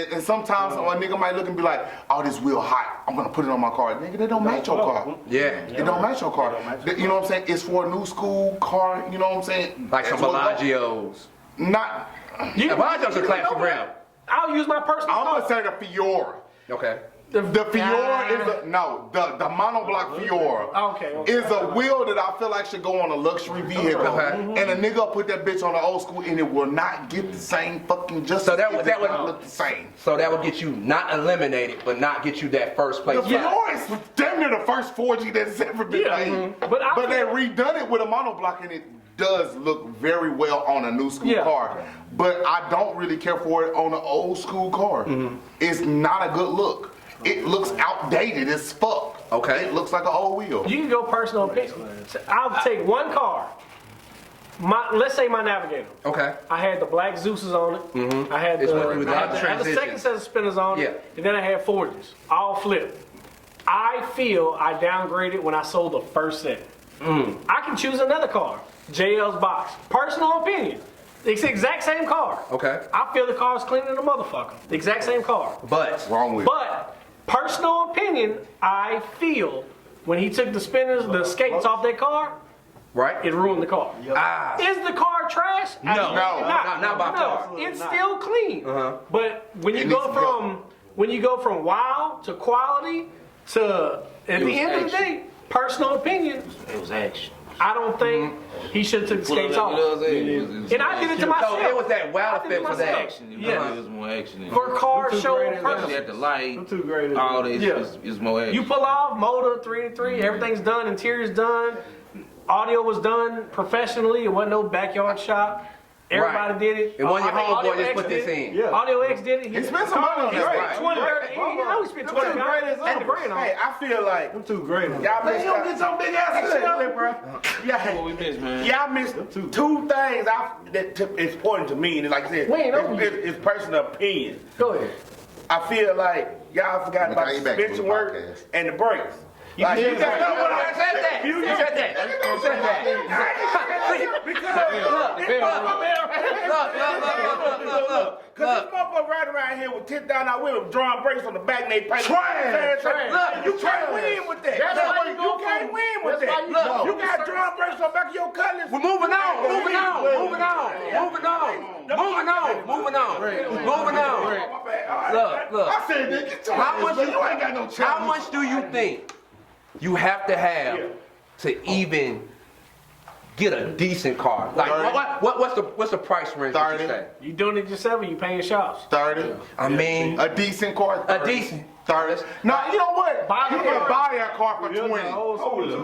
And sometimes a nigga might look and be like, oh, this wheel hot, I'm gonna put it on my car. Nigga, they don't match your car. Yeah. It don't match your car. You know what I'm saying? It's for a new school car, you know what I'm saying? Like some Bellagios. Not. Bellagio's a classic brand. I'll use my personal I'm gonna say the Fiora. Okay. The Fiora is the monoblock Fiora is a wheel that I feel like should go on a luxury vehicle. And a nigga put that bitch on the old school and it will not get the same fucking justice. So that would look the same. So that would get you not eliminated, but not get you that first place. The Fiora is damn near the first 4G that's ever been made. But they redone it with a monoblock and it does look very well on a new school car. But I don't really care for it on an old school car. It's not a good look. It looks outdated as fuck. Okay. It looks like an old wheel. You can go personal opinion. I'll take one car. Let's say my Navigator. Okay. I had the black Zeus's on it. I had the second set of spinners on it. And then I had Forges. All flipped. I feel I downgraded when I sold the first set. I can choose another car. JL's box. Personal opinion. It's the exact same car. Okay. I feel the car's cleaner than a motherfucker. The exact same car. But wrong with. But personal opinion, I feel when he took the spinners, the skates off that car, right, it ruined the car. Is the car trash? No, not by far. It's still clean. But when you go from wow to quality to at the end of the day, personal opinion. It was action. I don't think he should have took the skates off. And I did it to myself. So it was that wow effect for that. Action. Yeah. There's more action in it. For car show Especially purposes. at the light, Too great. all this Yeah. is more action. You pull off, motor 3-3, everything's done, interior's done, audio was done professionally, it wasn't no backyard shop. Everybody Right. did it. And one of your Audio homeboys just X put this did it. in. Yeah. Audio X did it. He spent some money on He that. spent Right. 20, 30, you know he spent 20 grand on it. Hey, I feel like I'm too great. y'all missed out. Get some big ass shit. Bro. Yeah, What we missed, man? y'all missed two things that is important to me, and like I said, We ain't over it's personal opinion. Go ahead. I feel like y'all forgot about Look the how you back suspension to the work podcast. and the brakes. Like, you got know what I said that. You You said that. You said that. Look. Cause this motherfucker riding around here with $10,000 with drawing brakes on the back and they pay. Trash. Look, you can't win with that. That's why you you go can't for- win with that's why that. you Look, go. you got drawing brakes on the back of your cutlass. We're moving on. Moving on. Look. I said, nigga, get your How much you ain't got no chance. How much do you think you have to have to even get a decent car? Like 30. what's the price range? Would you 30. say? You doing it yourself or you paying shops? 30. I mean, A decent car. 30. a decent. 30. Now, you know what? Buy You the can car. buy that car for 20. But hold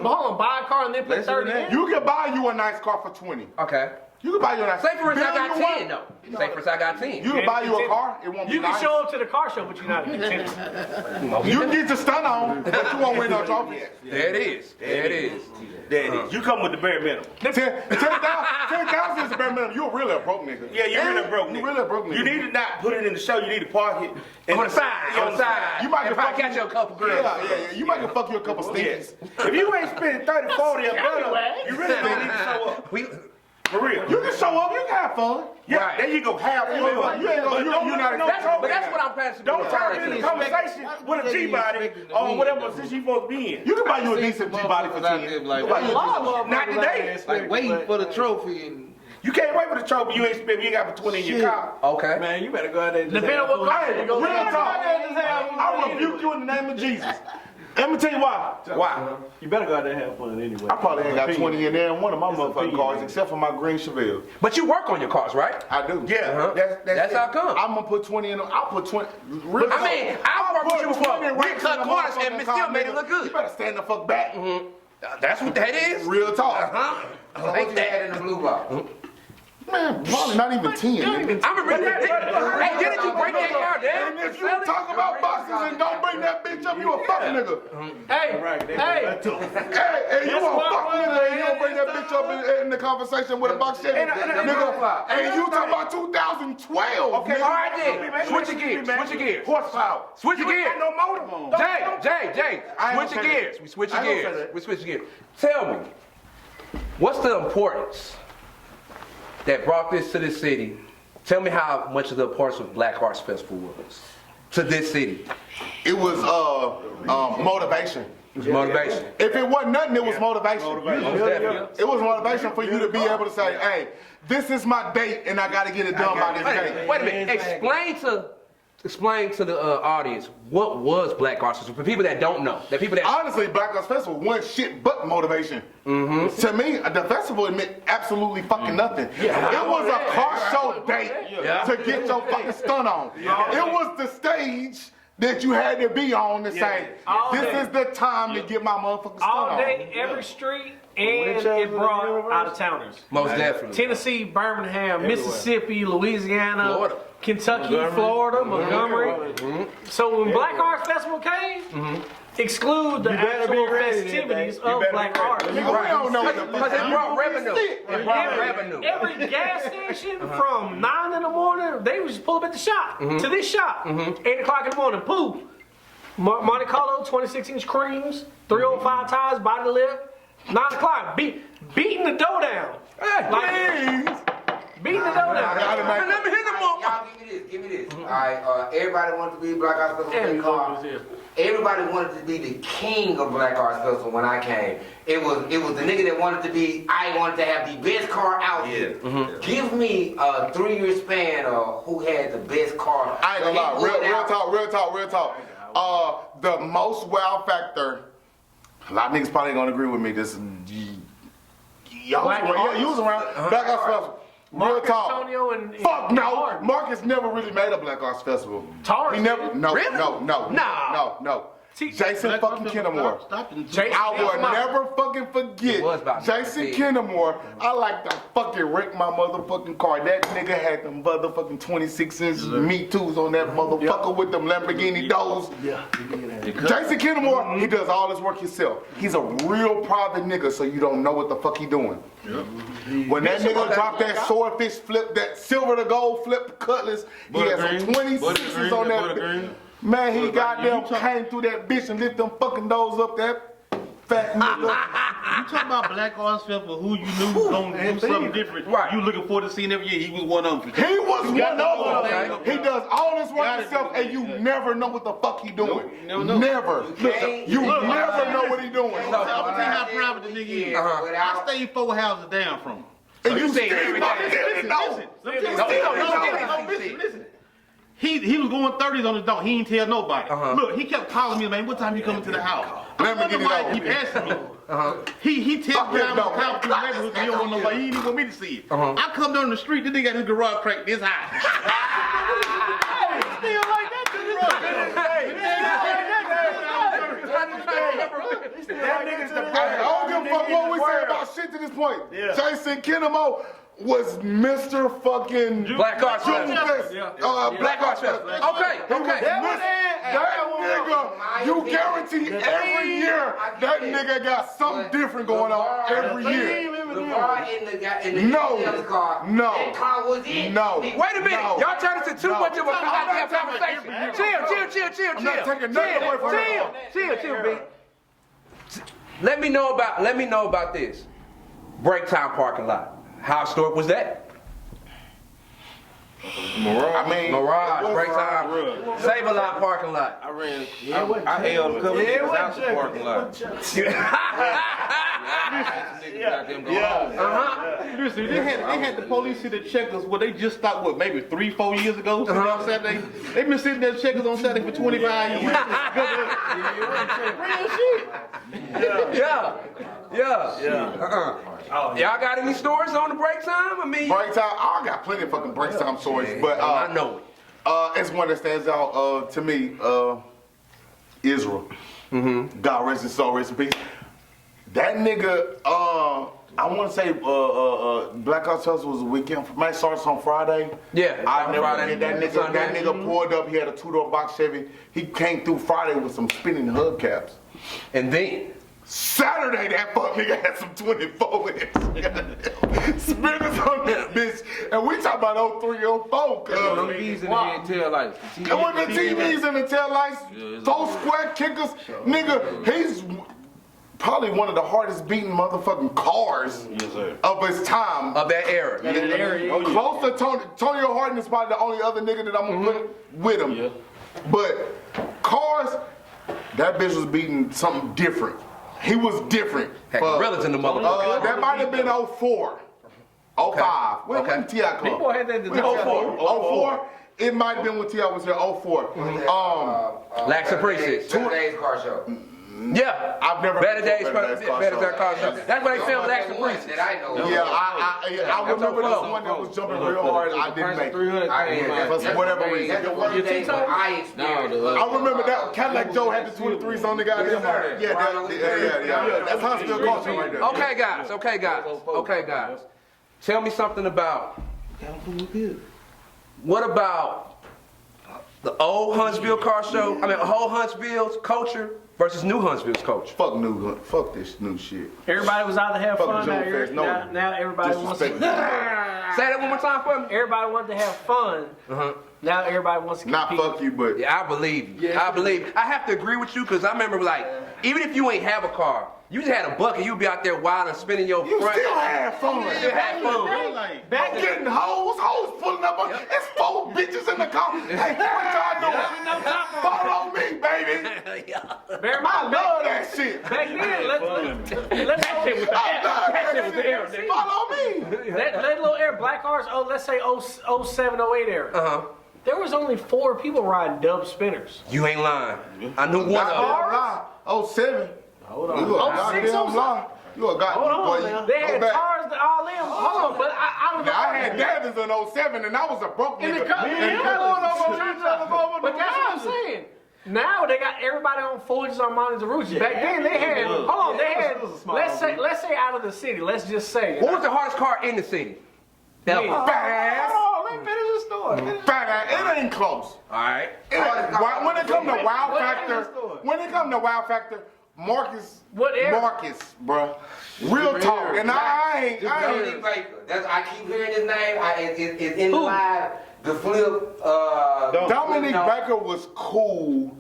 on, buy a car and then put 30 in. You can buy you a nice car for 20. Okay. You can buy you a nice Say for instance, I Bill, got you 10 want- though. Say for instance, I got 10. You can buy you a car, it won't be You can nice. show up to the car show, but you're not a contender. You can get your stunt on, but you won't win no trophies. There it is. There it is. There it is. You come with the bare minimum. 10,000 is the bare minimum. You're really a broke nigga. Yeah, you're really broke nigga. You really a broke nigga. You need to not put it in the show. You need to park it On the side. On the side. You might and can probably fuck catch you a couple girls. Yeah. You might can fuck you a couple stinkies. If you ain't spending 30, 40 or better, you really don't need to show up. We, For real. You can show up, you can have fun. Yeah, Right. there you go. Have fun. You ain't gonna- you're not but that's what I'm passing. Don't turn it into a conversation with a G-body or whatever position you supposed to be in. You can buy you a decent G-body for 10. Like, Not today. like waiting for the trophy and You can't wait for the trophy. You ain't spend. You ain't got for 20 in your car. Okay. Man, you better go out there and just Depending have on what fun. car you go Real talk. I rebuke you in the name of Jesus. Let me tell you why. Why? You better go out there and have fun anyway. I probably ain't got 20 in there in one of my motherfucking opinion, cars, man. except for my green Chevelle. But you work on your cars, right? I do. Yeah, That's how come. I'm gonna put 20 in them. I'll put 20. Real I mean, talk. I worked with you put before. 20 We racks cut in the corners and motherfucking still car, made it nigga. look good. You better stand the fuck back. That's what that is. Real talk. Huh? I What like you that. had in the blue box? Man, probably not even 10. nigga. I'm really. Hey, didn't you break that car down? And if you talk about boxes and don't bring that bitch up, you a fuck nigga. Hey, Hey, and you a fuck nigga and you don't bring that bitch up in the conversation with a box shit. Nigga, and you talking about 2012. Okay, nigga. all right then. Switch your gears. Switch your gears. Horsepower. Switch your You ain't gears. got no motor. Jay, I ain't switch gonna your say gears. that. We switch I your ain't gonna say gears. that. We switch your gears. Tell me, what's the importance that brought this to this city? Tell me how much of the importance of Black Arts Festival was to this city. It was motivation. It was motivation. If it wasn't nothing, it was motivation. Most definitely. It was motivation for you to be able to say, hey, this is my date and I gotta get it done by this date. Wait a minute. Explain to the audience what was Black Arts Festival for people that don't know. That people that Honestly, Black Arts Festival wasn't shit but motivation. To me, the festival meant absolutely fucking nothing. It was a car show date to get your fucking stunt on. It was the stage that you had to be on to say, this is the time to get my motherfucking stunt all on. day, every street, and it brought out of towners. most definitely. Tennessee, Birmingham, Mississippi, Louisiana, Florida. Kentucky, Florida, Montgomery. So when Black Arts Festival came, exclude the better be actual ready festivities then, of Black Arts. We don't know what the Because it brought revenue. It brought revenue. Every gas station from 9 in the morning, they would just pull up at the shop, to this shop. 8 o'clock in the morning, poof. Monte Carlo, 26-inch creams, 305 tires, body lift. 9 o'clock, beating the dough down. Beating the dough down. Let me hit them up. Y'all give me this. All right, everybody wanted to be Black Arts Festival. And car. Everybody wanted to be the king of Black Arts Festival when I came. It was the nigga that wanted to be. I wanted to have the best car out here. Give me a 3-year span of who had the best car. I ain't gonna lie, real talk. The most wow factor, a lot of niggas probably gonna agree with me. This Yeah, he was around. Black Arts Festival. Real Marcus, talk. Tonio, and Fuck no. Harden. Marcus never really made a Black Arts Festival. Taurus He never. did. No. Really? No. Jason fucking Kennemore. Jason I will Kennemore. never fucking It was forget about Jason 19. Kennemore. I like to fucking wreck my motherfucking car. That nigga had them motherfucking 26-inch Me Too's on that motherfucker with them Lamborghini doors. Yeah. Jason Kennemore, he does all his work himself. He's a real private nigga, so you don't know what the fuck he doing. When that nigga dropped that swordfish flip, that silver to gold flip cutlass, he had some 26s on that. Man, he goddamn came through that bitch and lift them fucking doors up that fat nigga. You talking about Black Arts Festival, who you knew was gonna do something different. Right. You looking forward to seeing every year. He was one of them. He was one of Okay. them. He does all this work himself, and you never know what the fuck he doing. Never. You never know what he doing. I'm gonna tell you how private the nigga is. I stayed 4 houses down from him. And you say still every don't day. know. Listen. He was going 30s on his dog. He ain't tell nobody. Look, he kept calling me, man. What time you coming to the house? Let me get it He over. asking me. He tells Fuck me that I'm dog. going to the neighborhood. He don't want nobody. He didn't want me to see it. I come down the street. This nigga got his garage cracked this high. Still like that to That nigga's the best. I don't give a fuck what we say about shit to this point. Jason Kennemore was Mr. fucking Black Arts Festival. Black Arts Festival. Okay. That nigga, you guarantee every year that nigga got something different going on every year. The car in the No. car. No. That car was it. No. Wait a minute. No. Y'all turned into too No. much of a goddamn I'm not conversation. taking Chill. I'm not taking nothing away from him. Chill, B. Let me know about this. Break time parking lot. How historic was that? I mean, Mirage, break time. Save a lot parking lot. I held a couple of niggas out the parking lot. Listen, they had the police here to check us. Well, they just stopped, what, maybe 3-4 years ago? On Saturday. They've been sitting there checking us on Saturday for 25 years. Real shit. Y'all got any stories on the break time? I mean, break time. I got plenty of fucking break time stories, but I know it. it's one that stands out to me. Israel. God rest his soul, rest in peace. That nigga. I want to say Black Arts Festival was a weekend. Might starts on Friday. Yeah, I never Friday. forget that nigga. That nigga pulled up. He had a 2-door box Chevy. He came through Friday with some spinning hubcaps. And then Saturday, that fuck nigga had some 24 inch spinners on that bitch. And we talking about 03, 04. TVs and the tail lights. And with the TVs and the tail lights, 4 square kickers, nigga, he's probably one of the hardest beating motherfucking cars of his time. of that era. Close to Tony Harden is probably the only other nigga that I'm gonna put with him. But cars, that bitch was beating something different. He was different. Had gorillas in the motherfucker. That might have been 04. 05. When did T.I. come? People had that. 04. It might have been when T.I. was here, 04. Lax and Princess. 2 days car show. Yeah. I've never Better been Days, to a Better Days Better Days car show. That's where they filmed Lax and Princess. That I know. Yeah, I remember this one that was jumping real hard. I didn't make it. For whatever reason. That's the one day when I experienced. I remember that Cadillac Joe had the 23s on the goddamn. Yeah. That's Huntsville culture right there. Okay, guys. Tell me something about. What about the old Huntsville car show? I mean, whole Huntsville's culture versus new Huntsville's culture. Fuck this new shit. Everybody was out to have Fuck fun. Joe Fest, no Now everybody wants to. disrespect. Say that one more time for me. Everybody wanted to have fun. Now everybody wants to Not compete. fuck you, but Yeah, I believe you. I believe you. I have to agree with you because I remember, like, even if you ain't have a car, you just had a bucket, you'd be out there wild and spinning your you front. still had fun. You still had fun. I'm getting hoes pulling up. It's 4 bitches in the car. Hey, what y'all doing? Follow me, baby. Bear in I mind, love that shit. back then, let's that shit with the I love that shit with the that era. shit. Follow me. That little era, Black Arts, let's say 07, 08 era. There was only 4 people riding dub spinners. You ain't lying. I knew one of them. Lie. 07. Hold on. You a 06, goddamn lie. You a goddamn Hold on boy. now. They had Go back. cars to all them. Hold on, but I don't know. Now, I had Davis in 07 and I was a broke In the nigga. car. And- But that's what I'm saying. Now they got everybody on Forges, Armani's, and Ruchis. Back then they had, hold on, they had, It was a small let's say out of the city, let's just say. What was the hardest car in the city? Ever. Yeah. Fast. Oh, let me finish the story. Fast. It ain't close. All right. When it come to wow What factor, is the story? when it come to wow factor, Marcus, What era? Marcus, bruh. Real talk. And I ain't. Dominic Baker. That's, I keep hearing his name. It's in the live. The flip. Dominic Baker was cool.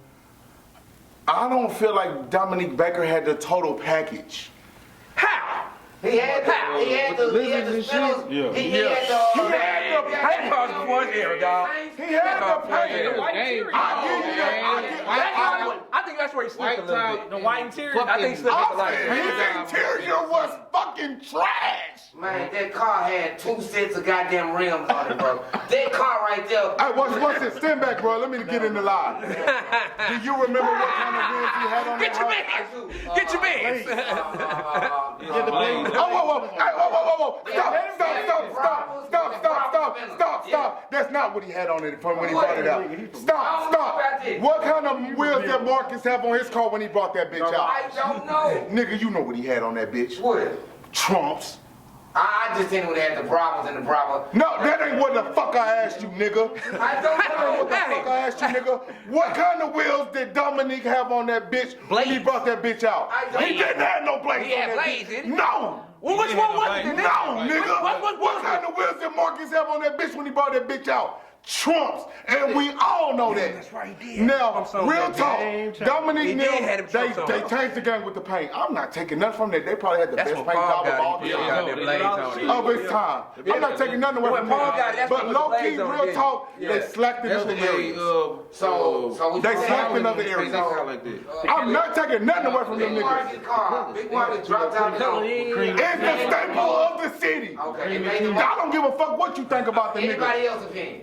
I don't feel like Dominic Baker had the total package. How? He had the spells. Yeah. He had the. That car's before his era, dog. He had the package. I think that's where he slipped a little bit. The white interior. I think he slipped a lot. His interior was fucking trash. Man, that car had 2 sets of goddamn rims on it, bro. That car right there. Hey, what's it? Stand back, bro. Let me get in the line. Do you remember what kind of rims he had on Get your that? man. Get your man. Whoa. Stop. That's not what he had on it from when he brought it out. Stop. What kind of wheels did Marcus have on his car when he brought that bitch out? I don't know. Nigga, you know what he had on that bitch. What? Trumps. I just didn't had the problems and the problems. No, that ain't what the fuck I asked you, nigga. I don't know. What the fuck I asked you, nigga? What kind of wheels did Dominique have on that bitch when he brought that bitch out? He didn't have no blades He on had that blades, bitch. didn't he? No. Well, which one was it? No, nigga. What kind of wheels did Marcus have on that bitch when he brought that bitch out? Trumps, and we all know that. That's right, he did. Now, Trumps on real that talk, game. Dominique He Neal, did have them Trumps on. they changed the game with the paint. I'm not taking nothing from that. They probably had the That's best what paint Paul job of all got. He time. got them blades on it. Of his time. I'm not taking nothing away When from Paul that. got it, that's But when the low key, blades on real it. talk, they slacked in other areas. So They slacked in other areas. I'm not taking nothing away from them Big niggas. Marcus car. Big Marcus dropped out the It's the staple of the city. Okay, it made the I don't give a fuck what you think about the nigga. Anybody else's opinion?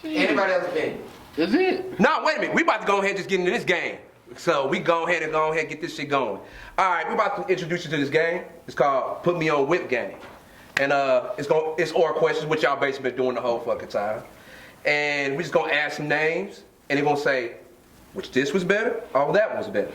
Anybody else's opinion? That's it. No, wait a minute. We about to go ahead and just get into this game. So we go ahead and get this shit going. All right, we're about to introduce you to this game. It's called Put Me on Whip Game. And it's oral questions, which y'all basically been doing the whole fucking time. And we're just gonna ask some names, and they're gonna say which this was better or that was better.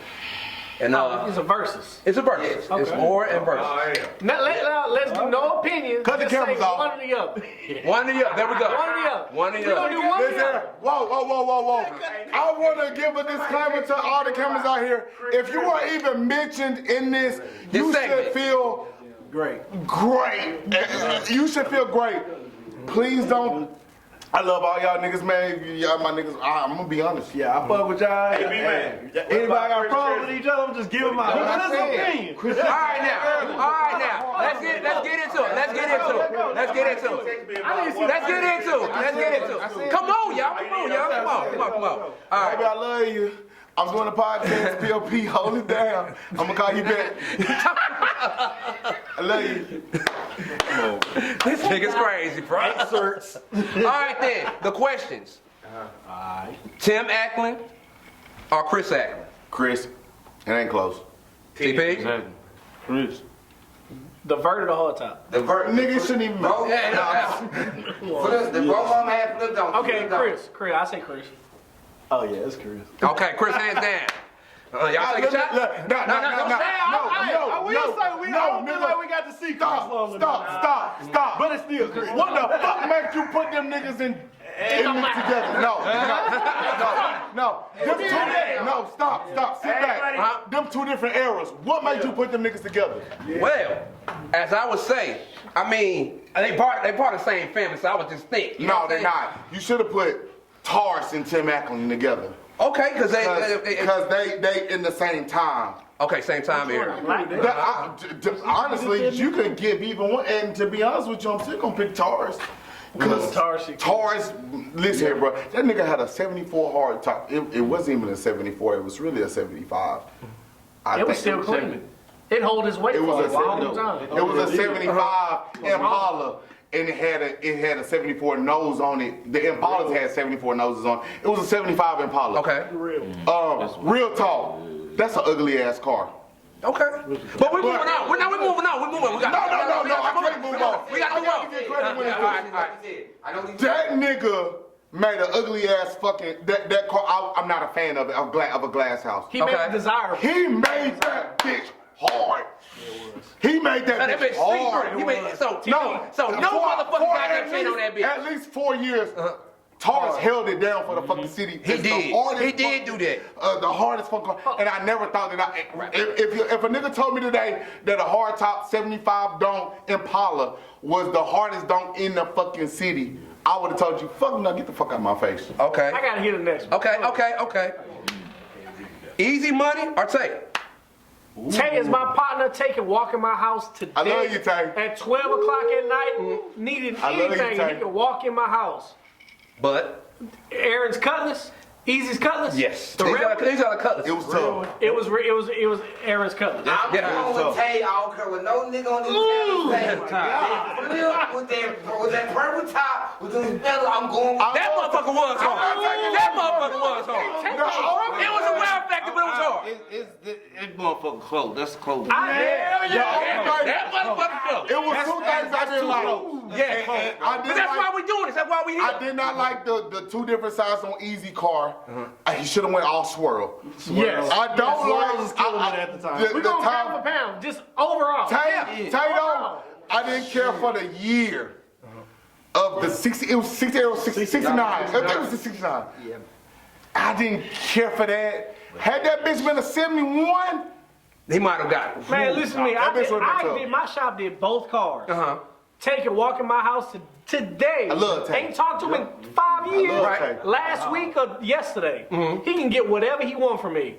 And It's a versus. it's a versus. It's or and versus. Now, let's do no opinions. Cut the Just say cameras off. one or the other. One or the other. There we go. One or the other. One or the We're gonna do other. one or Listen, the other. whoa. I want to give a disclaimer to all the cameras out here. If you are even mentioned in this, you segment. should feel Great. great. You should feel great. Please don't. I love all y'all niggas, man. Y'all my niggas. I'm gonna be honest. Yeah, I fuck with y'all. Hey, B-Man. Anybody got a problem with each other, I'm just giving my honest opinion. All right now. Let's get into it. Let's get into it. Come on, y'all. Come on. All right. Baby, I love you. I'm doing a podcast, PLP, hold it down. I'm gonna call you back. I love you. This nigga's crazy, bro. All right then, the questions. Tim Ackland or Chris Ackland? Chris, it ain't close. TP? Chris. The vert or the whole top? The vert. Niggas shouldn't even Both. make The both of them had flipped on. Okay, Chris. I say Chris. Oh yeah, it's Chris. Okay, Chris, hands down. Y'all take a shot? No, we got to see Stop. But it's still Chris. What the fuck makes you put them niggas in together? No. Stop. Sit back. Them two different eras. What made you put them niggas together? Well, as I would say, I mean, they part of the same family, so I would just think. No, they're not. You should have put Tars and Tim Ackland together. Okay, because they in the same time. Okay, same time era. Honestly, you could give even one. And to be honest with you, I'm still gonna pick Tars. Because Tars, listen here, bro. That nigga had a 74 hard top. It wasn't even a 74. It was really a 75. It was still clean. It hold its weight for a long time. It was a 75 Impala. And it had a 74 nose on it. The Impalas had 74 noses on it. It was a 75 Impala. Okay. Real talk. That's an ugly ass car. Okay. But we're moving on. We're moving on. We're moving on. No, I can't move on. We got to move on. That nigga made an ugly ass fucking that car. I'm not a fan of it. Of a glass house. He made it desirable. He made that bitch hard. He made that bitch hard. He made so no motherfucker got that chain on that bitch. At least 4 years. Taurus held it down for the fucking city. He did. He did do that. The hardest fucking car. And I never thought that if a nigga told me today that a hard top 75 donk Impala was the hardest donk in the fucking city, I would have told you, fuck no, get the fuck out of my face. Okay. I gotta hear the next one. Okay. Easy money or take? Tay is my partner. Tay can walk in my house today. I love you, Tay. At 12 o'clock at night, needed anything, he can walk in my house. But Aaron's Cutlass, Easy's Cutlass. Yes. The These are the Cutlass. It was tough. It was Aaron's Cutlass. I'm going with Tay. I don't care what no nigga on this channel say. With that purple top, with those bells, I'm going with that motherfucker was hard. That motherfucker was hard. It was a wild factor, but it was hard. It's motherfucker close. That's close. That motherfucker close. It was two things I didn't like. But that's why we doing this. That's why we here. I did not like the two different sides on Easy car. He should have went all swirl. Yes. I don't like. was killing it at the time. We're going pound for pound, just overall. Tato, I didn't care for the year of the 60. It was 60 or 69. I think it was the 69. Yeah. I didn't care for that. Had that bitch been a 71, he might have got it. Man, listen to me. My shop did both cars. Take and walk in my house today. I love Tay. Ain't talked to him in 5 years. Tay. Last week or yesterday. He can get whatever he wants from me.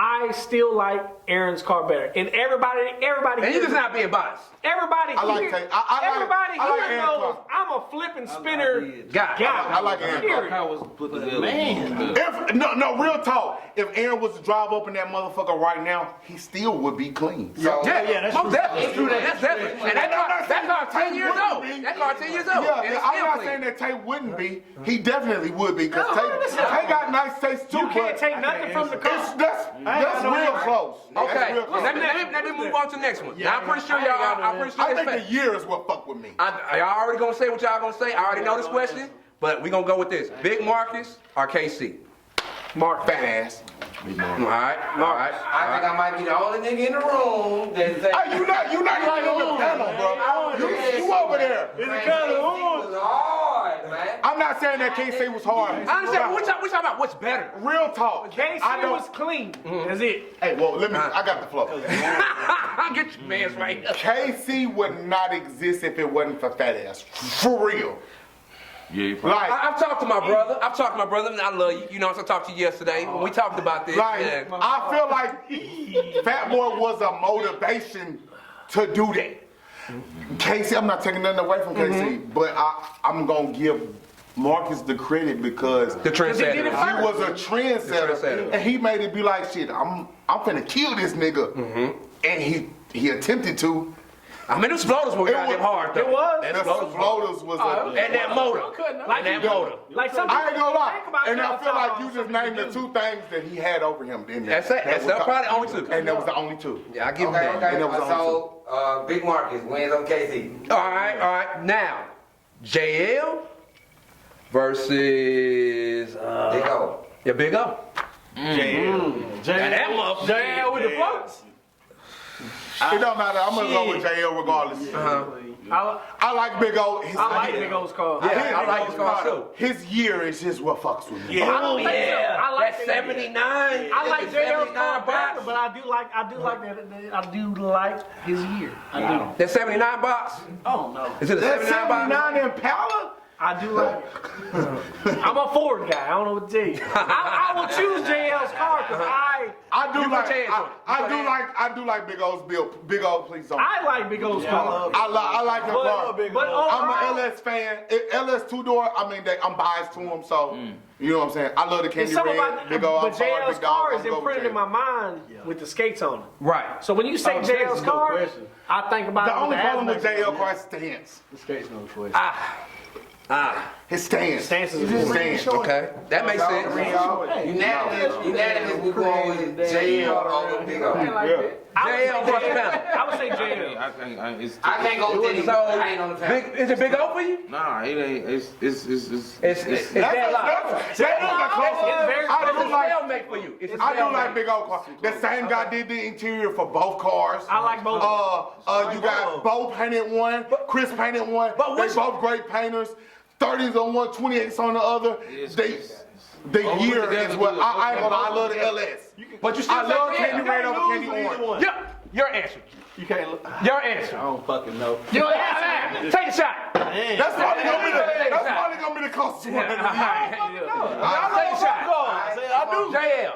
I still like Aaron's car better. And everybody. And you just not being biased. Everybody I like here, Tay. everybody I like here Aaron's knows car. I'm a flipping spinner guy. I like Aaron's car. How was put together? If no, real talk. If Aaron was to drive up in that motherfucker right now, he still would be clean. So, That's true. That's definitely. And that car 10 years old. That car 10 years old. Yeah, I'm not saying that Tay wouldn't be. He definitely would be because Tay got nice taste too. You can't take nothing from the car. That's real close. Okay. That's real close. Let me move on to the next one. Now I'm pretty sure y'all. I think the year is what fuck with me. Y'all already gonna say what y'all gonna say. I already know this question, but we gonna go with this. Big Marcus or KC? Mark fat ass. All right. I think I might be the only nigga in the room that say. Hey, you not right on the panel, bro. You over there. It's kind of hard, man. I'm not saying that KC was hard. I understand. What y'all about? What's better? Real talk. KC was clean. That's it. Hey, well, I got the flow. I'll get your man's right. KC would not exist if it wasn't for fat ass. For real. Yeah, like I've talked to my brother. And I love you. You know, I talked to you yesterday when we talked about this. Like, I feel like Fat Boy was a motivation to do that. KC, I'm not taking nothing away from KC, but I'm gonna give Marcus the credit because the trendsetter. He was a trendsetter, and he made it be like, shit, I'm finna kill this nigga, and he attempted to. I mean, them floaters were goddamn hard though. It was. And the floaters was and that motor. Like that motor. Like I ain't gonna lie. And I feel like you just named the two things that he had over him. That's it. That's probably only two. And that was the only two. Yeah, I give him Okay, that. okay. And that was So, Big Marcus wins on KC. All right. Now, JL versus Big O. Yeah, Big O. JL with the floats. It don't matter. I'm gonna go with JL regardless. I like Big O. I like Big O's car. Yeah, I like his car too. His year is just what fucks with me. I don't think so. I like that 79. I like JL's car better, box. but I do like his year. I do. That 79 box. Oh no. Is it a That 79 box? 79 Impala? I do like it. I'm a Ford guy. I don't know what to tell you. I will choose JL's car because I do like Big O's build. Big O, please don't. I like Big O's car. I like the car. But I'm an LS fan. LS two door. I mean, I'm biased to them, so you know what I'm saying. I love the candy red. Big O. But JL's car is imprinted in my mind with the skates on it. Right. So when you say JL's car, I think about the only problem with JL car is the hints. The skates no choice. His stance. Stance is his important. stance. Okay, that makes sense. Unanimous, we going with JL over Big O. JL plus Panther. I would say JL. I can't go with any. So, I ain't on the Panther. is it Big O for you? Nah, it ain't. It's It's dead locked. I do like. Stalemate for you. It's a I do like stalemate. Big O car. The same guy did the interior for both cars. I like both. You got Bo painted one, Chris painted one. But They which- both great painters. 30s on one, 28s on the other. The year is what I ain't gonna lie, I love the LS. But you still I love say candy JL. red over candy orange. Your answer. You can't look. Your answer. I don't fucking know. Your answer. Take a shot. That's probably gonna be the closest one. Take a shot. I do. JL.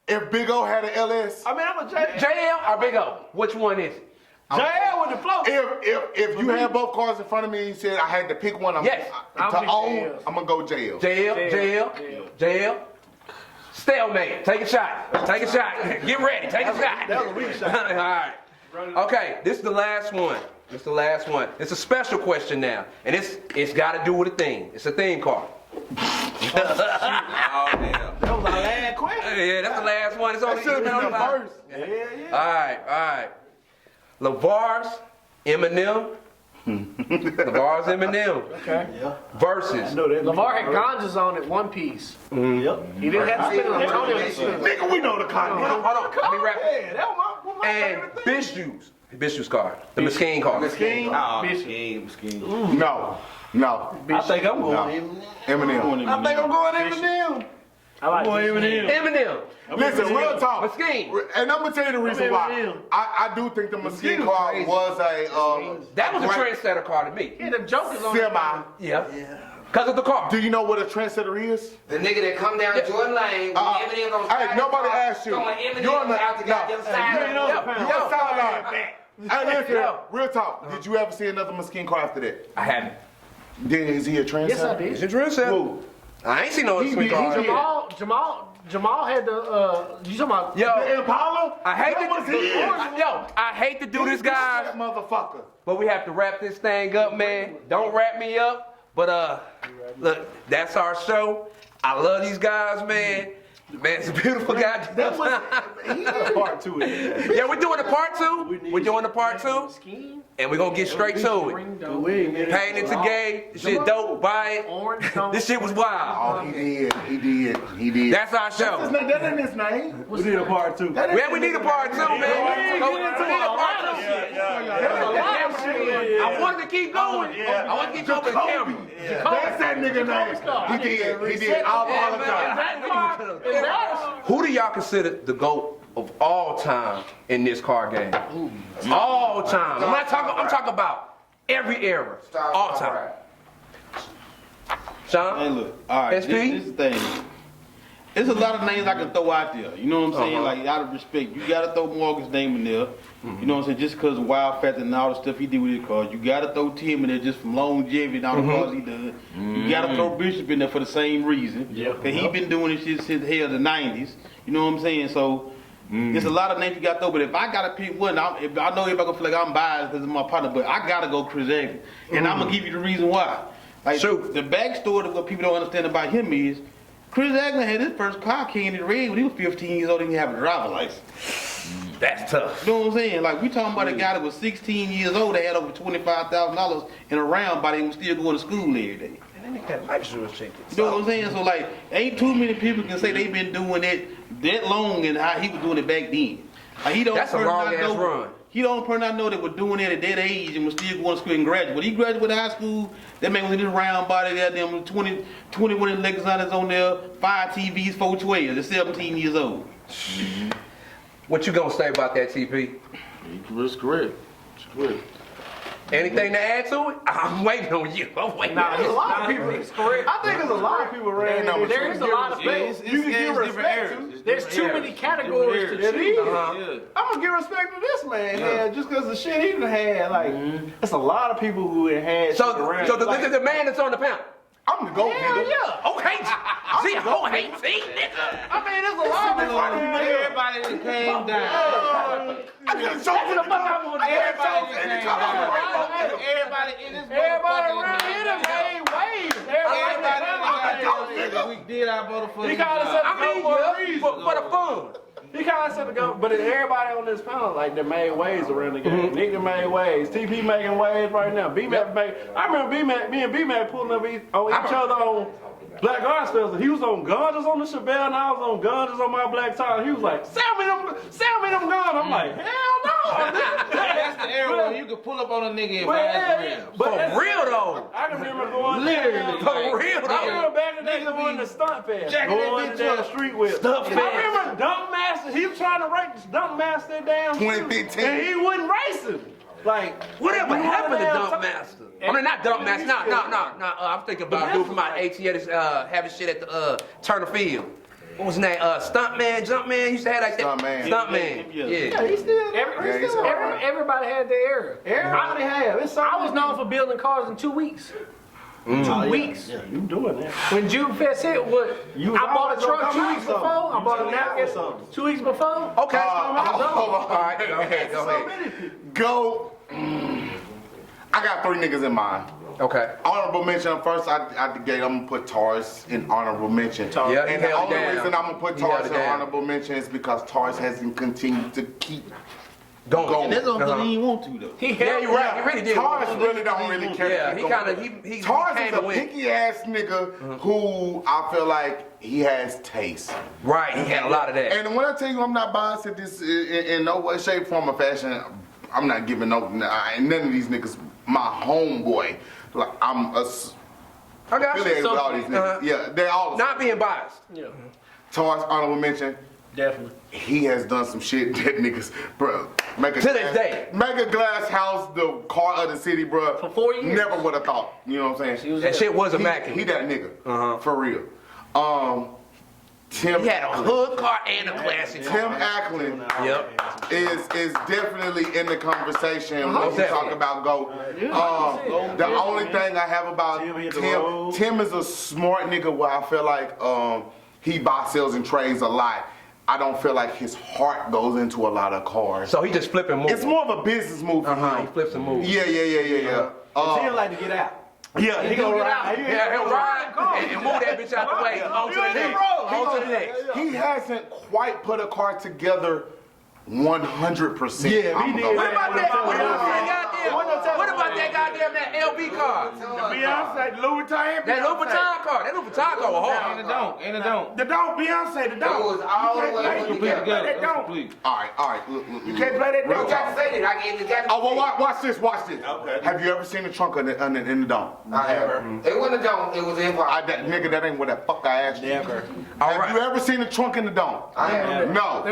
If Big O had an LS, I mean, I'm a JL. JL or Big O? Which one is it? JL with the flow. if you had both cars in front of me and you said I had to pick one, I'm Yes. to own, I'm gonna go JL. JL. Stalemate. Take a shot. Take a shot. Get ready. Take a shot. That was a weak shot. All right. Okay, this is the last one. It's the last one. It's a special question now, and it's got to do with a theme. It's a theme card. Oh damn. That was our last question. Yeah, that's the last one. It's only That should have been the first. All right. LeVar's Eminem. LeVar's Eminem. Okay. Versus. LeVar had ganjas on it, one piece. Yep. He didn't have to spend it on Tony. Nigga, we know the content. Hold on. Let me wrap it. Yeah, that was my And favorite thing. Bishju's card. The Mesquine card. No. I think I'm going Eminem. I think I'm going Eminem. I like Eminem. Listen, real talk. Mesquine. And I'm gonna tell you the reason why. Eminem. I do think the Mesquite car was That was a great trendsetter car to me. Yeah, the jokers on it. semi. Yeah. Because of the car. Do you know what a trendsetter is? The nigga that come down Jordan Lane, Eminem gonna Hey, slide nobody his car, asked you. throwing Eminem You're on the- out the goddamn side. You on sideline. Hey, listen, Yo. real talk. Did you ever see another Mesquite car after that? I haven't. Then is he a trendsetter? Yes, I did. It's a trendsetter. Who? I ain't seen no He sweet be- car. he be- Jamal had the, you talking about? Yo, The Impala? I hate That was his. I hate to do this, guys, That motherfucker. but we have to wrap this thing up, man. Don't wrap me up, but look, that's our show. I love these guys, man. Man, it's a beautiful goddamn time. Part 2 of it. Yeah, we're doing the part 2. We're doing the part 2, and we're gonna get straight to it. Paying it to gay. This shit dope. Buy it. This shit was wild. Oh, he did. That's our show. That ain't his name. We need a part 2. Yeah, we need a part 2, man. We need a part 2. I wanted to keep going. I want to keep going with the camera. That's that nigga name. He did. I apologize. Who do y'all consider the GOAT of all time in this car game? All time. I'm talking about every era. All time. Hey, Sean? look. All right. SP? This is the thing. There's a lot of names I can throw out there. You know what I'm saying? Like, out of respect, you gotta throw Morgan's name in there. You know what I'm saying? Just because of Wild Factor and all the stuff he did with his cars. You gotta throw Tim in there just from longevity and all the cars he done. You gotta throw Bishop in there for the same reason. Yeah. Cause he been doing this shit since hell the 90s. You know what I'm saying? So there's a lot of names you gotta throw. But if I gotta pick one, I know everybody gonna feel like I'm biased because of my partner, but I gotta go Chris Evans. And I'm gonna give you the reason why. Like, the backstory of what people don't understand about him is Chris Agnew had his first car Candy Red when he was 15 years old and he didn't have a driver's license. That's tough. You know what I'm saying? Like, we talking about a guy that was 16 years old that had over $25,000 in a round body and was still going to school every day. And then they got life insurance check. You know what I'm saying? So, like, ain't too many people can say they've been doing it that long and how he was doing it back then. Like, he don't That's a long-ass run. He the only person I know that was doing it at that age and was still going to school and graduate. When he graduated high school, that man was in this round body there, them 21 Lexus on there, 5 TVs, 412s, at 17 years old. What you gonna say about that, TP? It's correct. It's correct. Anything to add to it? I'm waiting on you. I'm waiting on There's a you. lot of people. It's correct. I think there's a lot of people ran. There is a lot of You can give respect to. There's too many categories to It choose. is. I'm gonna give respect to this man, man, just because the shit he done had. Like, it's a lot of people who had. So, shit around. so the man that's on the panel. I'm the GOAT, Hell nigga. yeah. Okay. See, nigga. I mean, there's a lot of people. Everybody that came down. I could have chosen the fuck. Everybody that came down. Everybody in this Everybody motherfucker around here done made waves. did our motherfucking He called job. himself for the fun. He kind of said to go, but everybody on this panel, like, they made waves around the game. Nick done made waves. TP making waves right now. B-Mac making. I remember B-Mac, me and B-Mac pulling up on each other on Black Arts Festival. He was on Gundas on the Chevelle, and I was on Gundas on my Black Tie. He was like, sell me them guns. I'm like, hell no. That's the era where you could pull up on a nigga and buy For real though. I can remember going Literally, For real I though. remember back in the day going to Stunt Fest. Jacking that Going bitch to up. Street Whip. Stunt Fest. I remember Dunk Master. He was trying to race Dunk Master down. 2015. And he wouldn't race him. Like, Whatever you happened to wanna Dump damn Master? I mean, not Dump Master. No. I'm thinking about dude from my ATL having shit at the Turner Field. What was his name? Stuntman, Jumpman. He used to have like that. Stuntman. Yeah. Yeah, he still. Everybody had their era. Everybody have. I was known for building cars in 2 weeks. 2 weeks. Yeah, you doing that? When June Fest hit, I bought a truck 2 weeks before. I bought a napkin 2 weeks before. Okay. Hold on. All right. Go ahead. Go. I got 3 niggas in mind. Okay. Honorable mention first. At the gate, I'm gonna put Taurus in honorable mention. Yeah, he and the held only it down. reason I'm gonna put He held Taurus it in down. honorable mention is because Taurus hasn't continued to keep Going. And that's the only thing he didn't want to though. Yeah, you're right. He really did. Taurus really don't really care. Yeah, to he keep kind going. of he Taurus came is a and went. picky ass nigga who I feel like he has taste. Right, he had a lot of that. And when I tell you I'm not biased at this in no way, shape, form, or fashion, I'm not giving none of these niggas my homeboy. Like I'm I got affiliated with all these niggas. Yeah, they're all not being biased. Yeah. Taurus honorable mention. Definitely. He has done some shit that niggas, bro. Make a To this day. Make a glass house the car of the city, bro. For 4 years. Never would have thought. You know what I'm saying? That shit was He immaculate. that nigga. For real. Tim. He had a hood car and a classic Tim car. Acklin Yep. is definitely in the conversation when we Definitely. talk about GOAT. The only thing I have about Tim is a smart nigga where I feel like he buys, sells, and trades a lot. I don't feel like his heart goes into a lot of cars. So he just flipping moves. It's more of a business move for him. He flips and moves. Yeah. Tim like to get out. Yeah, he gonna ride. Yeah, he'll ride and move that bitch out the way. On to the next. On to the next. He hasn't quite put a car together 100%. Yeah, he did. What about that goddamn that LB car? Beyonce, Louis Vuitton. That Louis Vuitton car. That Louis Vuitton car was hard. And it don't. The dog, Beyonce, the It dog. was all the way You put can't together. play that That's dog. complete. All right. Look. You can't play that You dog. got to say that. It got to Oh, well, watch this. Okay. Have you ever seen the trunk in the dome? I have. It wasn't a dome. It was in part. Nigga, that ain't what the fuck I asked you. Never. Have you ever seen the trunk in the dome? I have. No.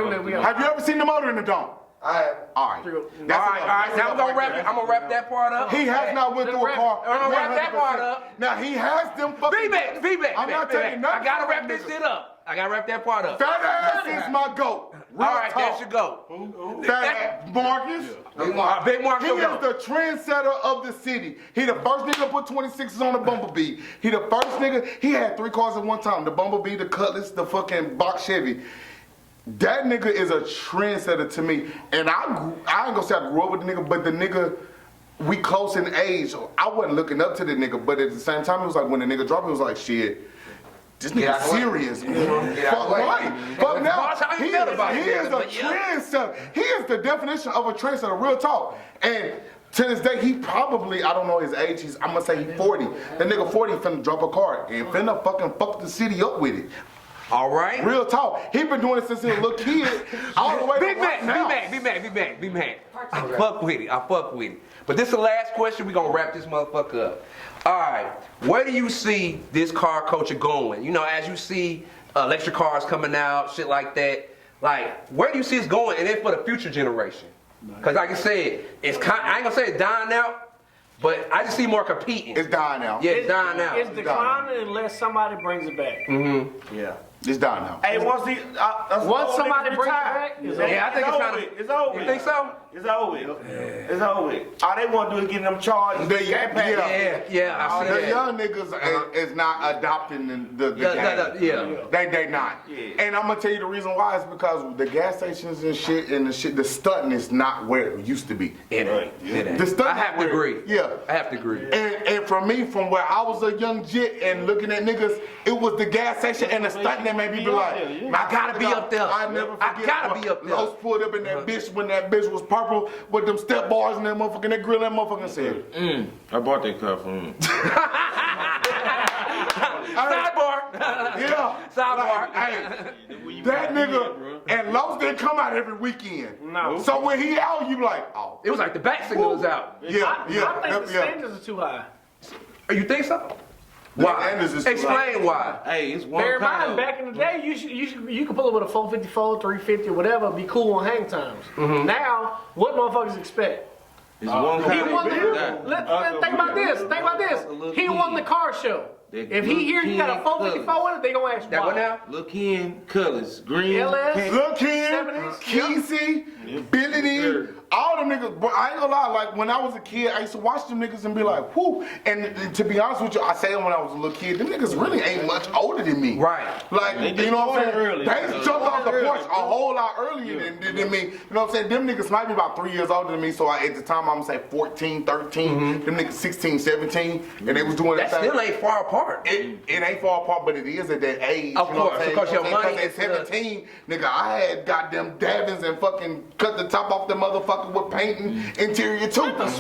Have you ever seen the motor in the dome? I have. All right. All right. Now I'm gonna wrap it. I'm gonna wrap that part up. He has not went through a car. I'm gonna wrap that part up. Now he has them fucking. V-Back. I'm not taking nothing. I gotta from wrap them this niggas. shit up. I gotta wrap that part up. Fat ass is my goat. Real All right, talk. there should go. Fat Marcus. Big Mark He will is go. the trendsetter of the city. He the first nigga to put 26s on the Bumblebee. He the first nigga. He had 3 cars at one time: the Bumblebee, the Cutlass, the fucking box Chevy. That nigga is a trendsetter to me, and I ain't gonna say I grew up with the nigga, but the nigga, we close in age. I wasn't looking up to the nigga, but at the same time, it was like when the nigga dropped, it was like shit. This Get nigga out the way. serious. Get out the Fuck way. right. But now Boss, how you he feel about is it? a But yeah. trendsetter. He is the definition of a trendsetter. Real talk. And to this day, he probably, I don't know his age. I'm gonna say he's 40. That nigga 40 finna drop a car and finna fucking fuck the city up with it. All right. Real talk. He been doing it since he was a little kid, all the way Big to right now. Big Mac. I fuck with it. But this is the last question. We're gonna wrap this motherfucker up. All right. Where do you see this car culture going? You know, as you see electric cars coming out, shit like that. Like, where do you see it going? And then for the future generation. Because like I said, I ain't gonna say it's dying out, but I just see more competing. It's dying out. Yeah, it's dying out. It's declining unless somebody brings it back. Yeah. It's done now. Hey, once somebody bring it back, it's Yeah, I think it's over. It's over. You think so? It's over. It's over. All they want to do is get them charged. Yeah, I see the that. young niggas is not adopting the game. They not. Yeah. And I'm gonna tell you the reason why is because the gas stations and shit, the stunting is not where it used to be. It ain't. The stunting I have to agree. Yeah. I have to agree. And for me, from where I was a young jit and looking at niggas, it was the gas station and the stunting that made me be like, I gotta be up there. I never forget. I gotta be up there. Los pulled up in that bitch when that bitch was purple with them step bars and that motherfucker, that grill, that motherfucker said. I bought that car from him. Sidebar. Yeah. Sidebar. Like, hey, that nigga and Los didn't come out every weekend. No. So when he out, you be like, oh. It was like the back signal was out. Yeah, I think the standards are too high. You think so? The Why? standards is too Explain high. why. Hey, it's one Bear in kind mind, of. back in the day, you could pull up with a 454, 350, or whatever, be cool on hang times. Now, what motherfuckers expect? It's one He kind won of. think about this. Think about this. He won the car show. If he hear you got a 454 with it, they gonna ask That one why. now? Look in colors, green. LS? pink. Lil' Kim, 70s? Keezy, Billy D, all them niggas. But I ain't gonna lie, like when I was a kid, I used to watch them niggas and be like, whoo. And to be honest with you, I say it when I was a little kid, them niggas really ain't much older than me. Right. Like, you know what I'm saying? early. They jumped off the porch a whole lot earlier than me. You know what I'm saying? Them niggas might be about 3 years older than me, so at the time I'm gonna say 14, 13. Them niggas 16, 17, and they was doing That that thing. still ain't far apart. It ain't far apart, but it is at that age. Of you know what course, I'm saying? because your You know what I'm money saying? 'Cause at 17, nigga, I had goddamn Davins and fucking cut the top off the motherfucker with painting interior too. But at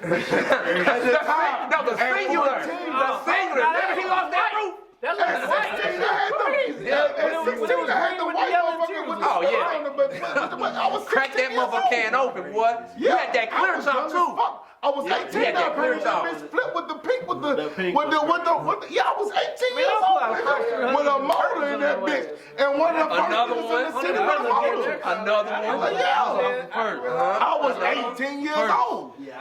the time, No, the singular. The singular. Never he lost that roof. That's what it's like. Oh, yeah. I was Crack that 16 years motherfucker can old. open, boy. You had that I clear was top young as too. fuck. I was 18 you had that that clear bitch top. flip with the pink with the pink with the yeah, I was 18 years I old put out with a motor in that bitch. And one of the first Another niggas one. in the city with a motor. Another one. Yeah. I was 18 years old. We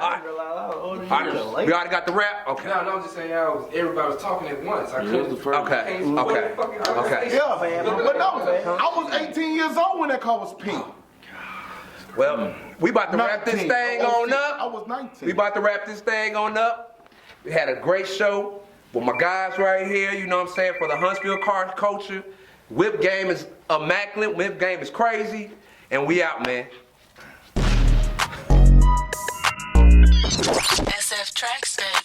already got the rap? Okay. No, I'm just saying how everybody was talking at once. I That was the first. Okay. Okay. Okay. Yeah, but no, I was 18 years old when that car was pink. Well, we about to wrap this 19. thing I on was up. 19. We about to wrap this thing on up. We had a great show with my guys right here, you know what I'm saying, for the Huntsville car culture. Whip game is immaculate. Whip game is crazy. And we out, man. SF Tracks, baby.